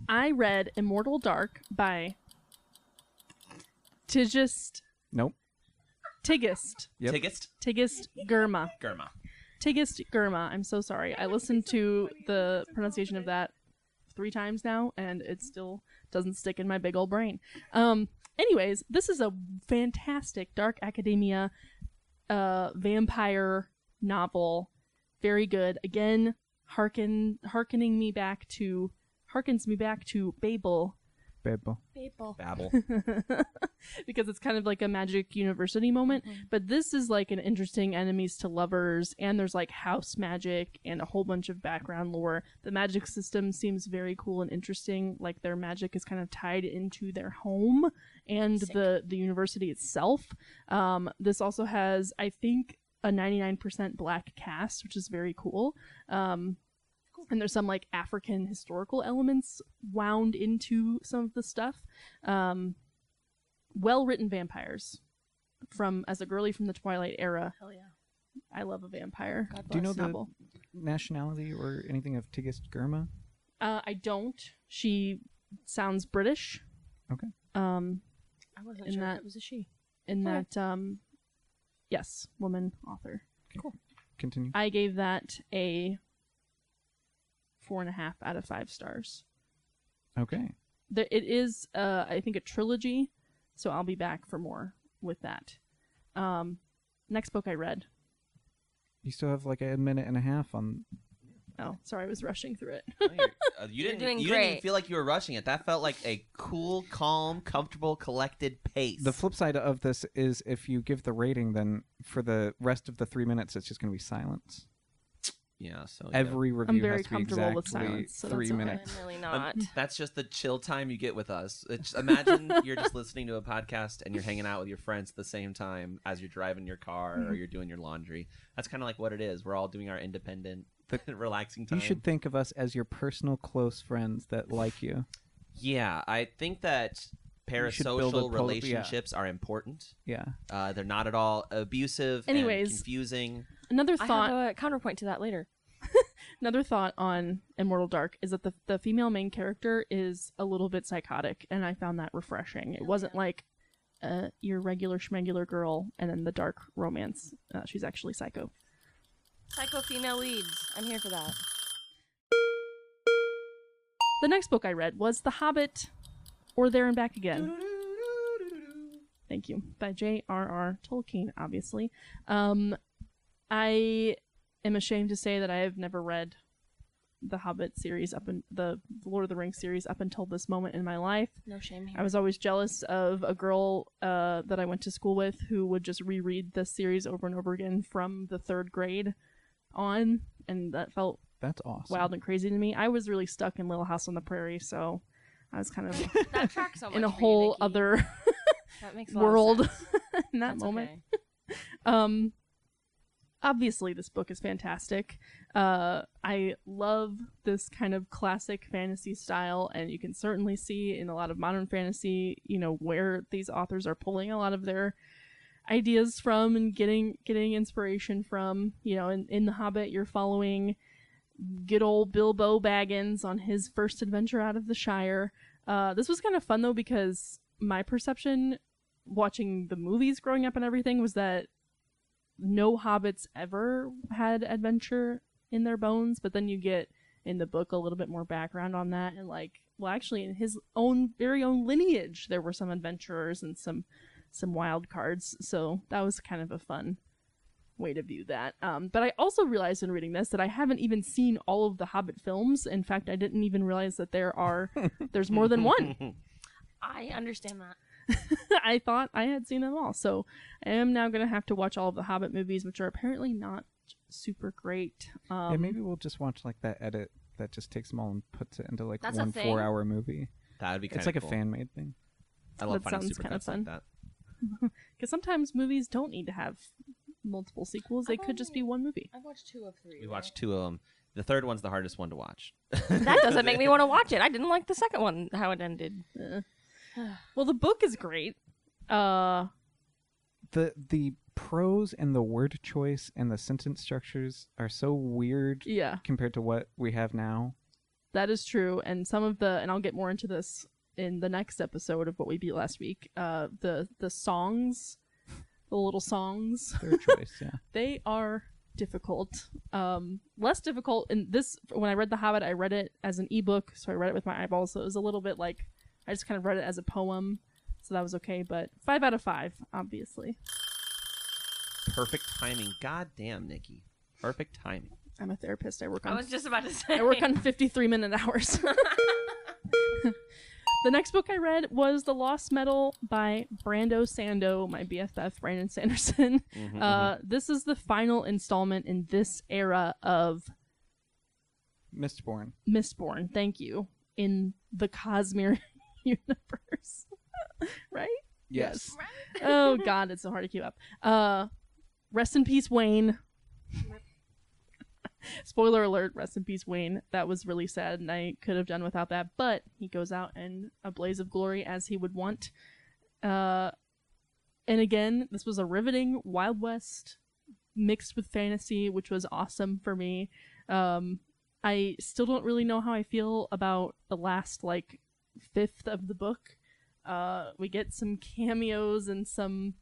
I read Immortal Dark by Tigist. Nope. Tigist. Yep. Tigist? Gurma. Gurma. Tigist Gurma. I'm so sorry. I listened to the pronunciation of that 3 times now, and it still doesn't stick in my big old brain. Anyways, this is a fantastic dark academia vampire novel. Very good. Again, harkens me back to Babel. Babel. People. Babble. Because it's kind of like a magic university moment. Mhm. But this is like an interesting enemies to lovers, and there's like house magic and a whole bunch of background lore. The magic system seems very cool and interesting. Like their magic is kind of tied into their home and Sick. the university itself. This also has, I think, a 99% black cast, which is very cool. And there's some like African historical elements wound into some of the stuff. Well-written vampires. As a girly from the Twilight era, Hell yeah. I love a vampire. God Do you know bless. the nationality or anything of Tigist Gurma? I don't. She sounds British. Okay. I wasn't in sure that- if it was a she. In Okay. that, yes, woman author. Continue. I gave that a 4.5 out of 5 stars. Okay. It is, I think, a trilogy, so I'll be back for more with that. Next book I read. You still have like a minute and a half on. Oh, sorry, I was rushing through it. No, you You're didn't doing even great. feel like you were rushing it. That felt like a cool, calm, comfortable, collected pace. The flip side of this is if you give the rating, then for the rest of the 3 minutes, it's just going to be silence. Yeah, so Every review I'm very has to be comfortable with exactly silence, so 3 that's okay. minutes. I'm really yeah. not. That's just the chill time you get with us. Imagine you're just listening to a podcast and you're hanging out with your friends at the same time as you're driving your car or you're doing your laundry. That's kind of like what it is. We're all doing our independent, relaxing time. You should think of us as your personal close friends that like you. Yeah, I think that should build a parasocial yeah. relationships are important. Yeah. They're not at all abusive Anyways. and confusing. Another I thought. have a counterpoint to that later. Another thought on Immortal Dark is that the female main character is a little bit psychotic, and I found that refreshing. It wasn't like your regular schmegular girl and then the dark romance. She's actually psycho. Psycho female leads. I'm here for that. The next book I read was The Hobbit, or There and Back Again. Thank you. By J.R.R. Tolkien, obviously. I am ashamed to say that I have never read the Hobbit series the Lord of the Rings series up until this moment in my life. No shame here. I was always jealous of a girl that I went to school with who would just reread the series over and over again from the 3rd grade on, and that felt That's awesome. wild and crazy to me. I was really stuck in Little House on the Prairie, so I was kind of That tracks so much in a for you, whole Nikki. other That makes a lot of world sense. in that That's moment. okay. Obviously this book is fantastic. I love this kind of classic fantasy style, and you can certainly see in a lot of modern fantasy, where these authors are pulling a lot of their ideas from and getting inspiration from. In The Hobbit, you're following good old Bilbo Baggins on his first adventure out of the Shire. This was kind of fun though, because my perception watching the movies growing up and everything was that no hobbits ever had adventure in their bones, but then you get in the book a little bit more background on that, and actually in his very own lineage there were some adventurers and some wild cards, so that was kind of a fun way to view that. But I also realized in reading this that I haven't even seen all of the Hobbit films. In fact, I didn't even realize that there's more than one. I understand that. I thought I had seen them all, so I am now going to have to watch all of the Hobbit movies, which are apparently not super great. Yeah, maybe we'll just watch that edit that just takes them all and puts it into That's a one thing? 4-hour movie. That would be kind It's of like cool. a fan-made thing. I love That finding sounds kinda supercuts fun. like that. Because sometimes movies don't need to have multiple sequels; they could just be one movie. I've watched 2 of 3. We watched 2 of them. The third one's the hardest one to watch. That doesn't make me want to watch it. I didn't like the second one, how it ended. Well, the book is great. The prose and the word choice and the sentence structures are so weird Yeah, compared to what we have now. that is true. And and I'll get more into this in the next episode of What We Beat Last Week. The songs, the little songs, Their choice, yeah. they are difficult. Less difficult in this. When I read The Hobbit, I read it as an ebook, so I read it with my eyeballs. So it was a little bit like I just kind of read it as a poem, so that was okay. But 5 out of 5, obviously. Perfect timing. God damn, Nikki. Perfect timing. I'm a therapist. I work I on was just about to say. I work on 53-minute hours. The next book I read was The Lost Metal by Brando Sando, my BFF, Brandon Sanderson. This is the final installment in this era of Mistborn. Mistborn. Thank you. In the Cosmere universe. Right? Yes. Oh, God, it's so hard to keep up. Rest in peace, Wayne. Spoiler alert, rest in peace, Wayne. That was really sad, and I could have done without that, but he goes out in a blaze of glory as he would want. And again, this was a riveting Wild West mixed with fantasy, which was awesome for me. I still don't really know how I feel about the last, fifth of the book. We get some cameos and some...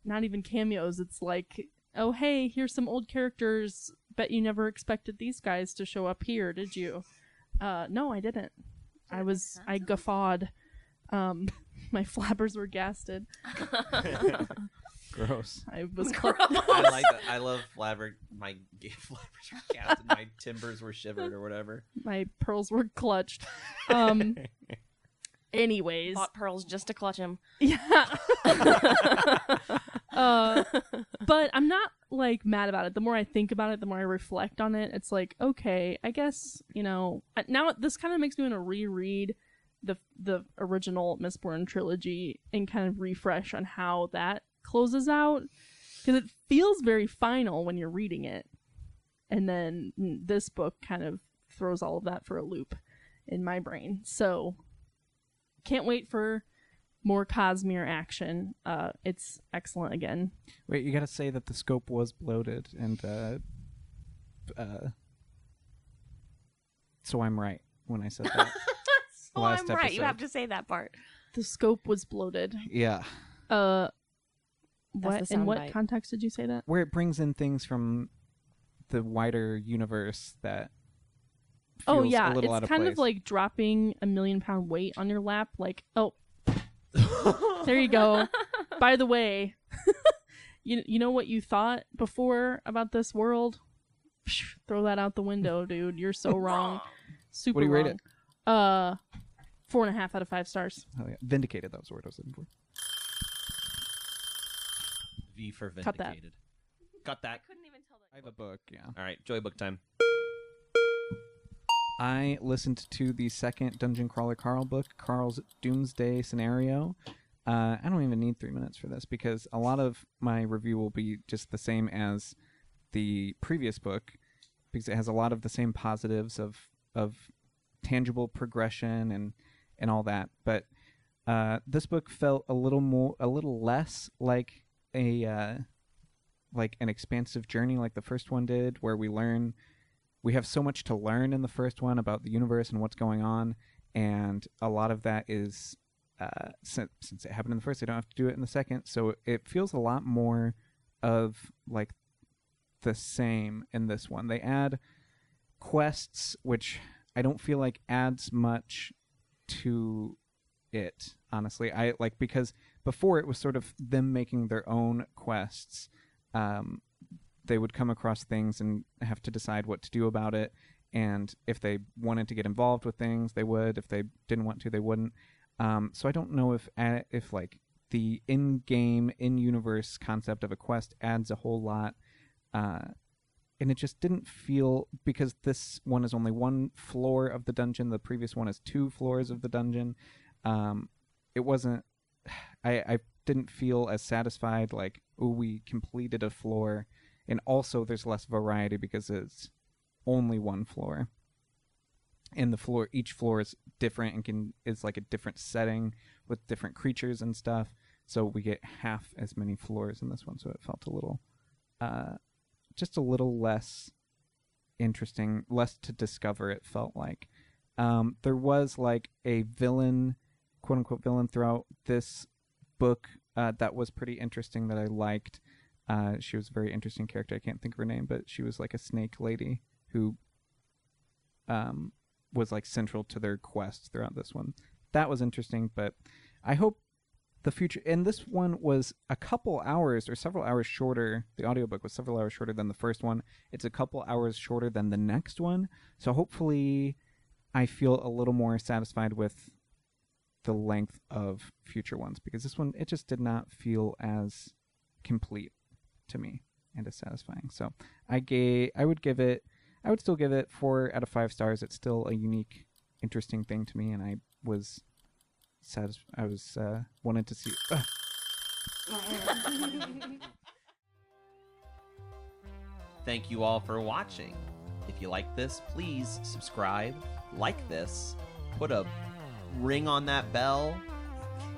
Not even cameos, it's like, oh, hey, here's some old characters. Bet you never expected these guys to show up here, did you? No, I didn't. I guffawed. My flappers were gasted. Gross. I was I like that. I love flabber. My flappers were cast and my timbers were shivered or whatever. my pearls were clutched. Anyways, Bought pearls just to clutch him. yeah. But I'm not mad about it. The more I think about it, the more I reflect on it. It's like, okay, I guess now this kind of makes me want to reread the original Mistborn trilogy and kind of refresh on how that closes out, because it feels very final when you're reading it, and then this book kind of throws all of that for a loop in my brain. So can't wait for more Cosmere action. It's excellent again. Wait, you gotta say that the scope was bloated, and so I'm right when I said that. So Last I'm right. You episode. have to say that part. The scope was bloated. Yeah. What the in what soundbite. context did you say that? Where it brings in things from the wider universe that Oh feels yeah, a little out it's of kind place. of like dropping a 1,000,000-pound weight on your lap. Like, oh, there you go. By the way, you know what you thought before about this world? Psh, throw that out the window, dude. You're so wrong. Super What do you rate wrong. it? 4.5 out of 5 stars. Oh, yeah. Vindicated, that was the word I was looking for. V for Cut that. vindicated. Cut that. Couldn't even tell that. I have a book, yeah. All right, Joy book time. I listened to the second Dungeon Crawler Carl book, Carl's Doomsday Scenario. I don't even need 3 minutes for this because a lot of my review will be just the same as the previous book because it has a lot of the same positives of tangible progression and all that. But this book felt a little less like an expansive journey like the first one did, where we have so much to learn in the first one about the universe and what's going on, and a lot of that is since it happened in the first, they don't have to do it in the second, so it feels a lot more of like the same in this one. They add quests, which I don't feel like adds much to it, honestly. Because before it was sort of them making their own quests. They would come across things and have to decide what to do about it, and if they wanted to get involved with things, they would. If they didn't want to, they wouldn't. So I don't know if like the in-game, in-universe concept of a quest adds a whole lot, and it just didn't feel, because this one is only one floor of the dungeon, the previous one is 2 floors of the dungeon. It wasn't. I didn't feel as satisfied. Like, oh, we completed a floor, and also there's less variety because it's only one floor. And each floor is different and is like a different setting with different creatures and stuff. So we get half as many floors in this one. So it felt a little, just a little less interesting, less to discover. It felt like there was like a villain, quote unquote villain, throughout this book that was pretty interesting that I liked. She was a very interesting character. I can't think of her name, but she was like a snake lady who was like central to their quests throughout this one. That was interesting, but I hope the future, and this one was a couple hours or several hours shorter. The audiobook was several hours shorter than the first one. It's a couple hours shorter than the next one. So hopefully I feel a little more satisfied with the length of future ones, because this one, it just did not feel as complete to me and as satisfying. So I would still give it 4 out of 5 stars. It's still a unique, interesting thing to me, and I was wanted to see. Thank you all for watching. If you like this, please subscribe, like this, put a ring on that bell,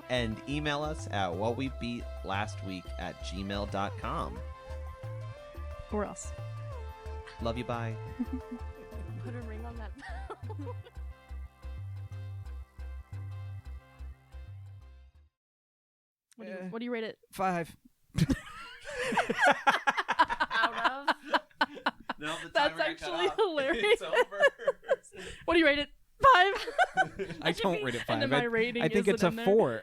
and email us at whatwebeatlastweek@gmail.com. Or else. Love you, bye. Put a ring on that bell. What do you rate it? 5. Out of. No, the That's timer got cut actually off. hilarious. It's over. What do you rate it? 5. I don't rate it 5. And then my rating I think it's a isn't in there. 4.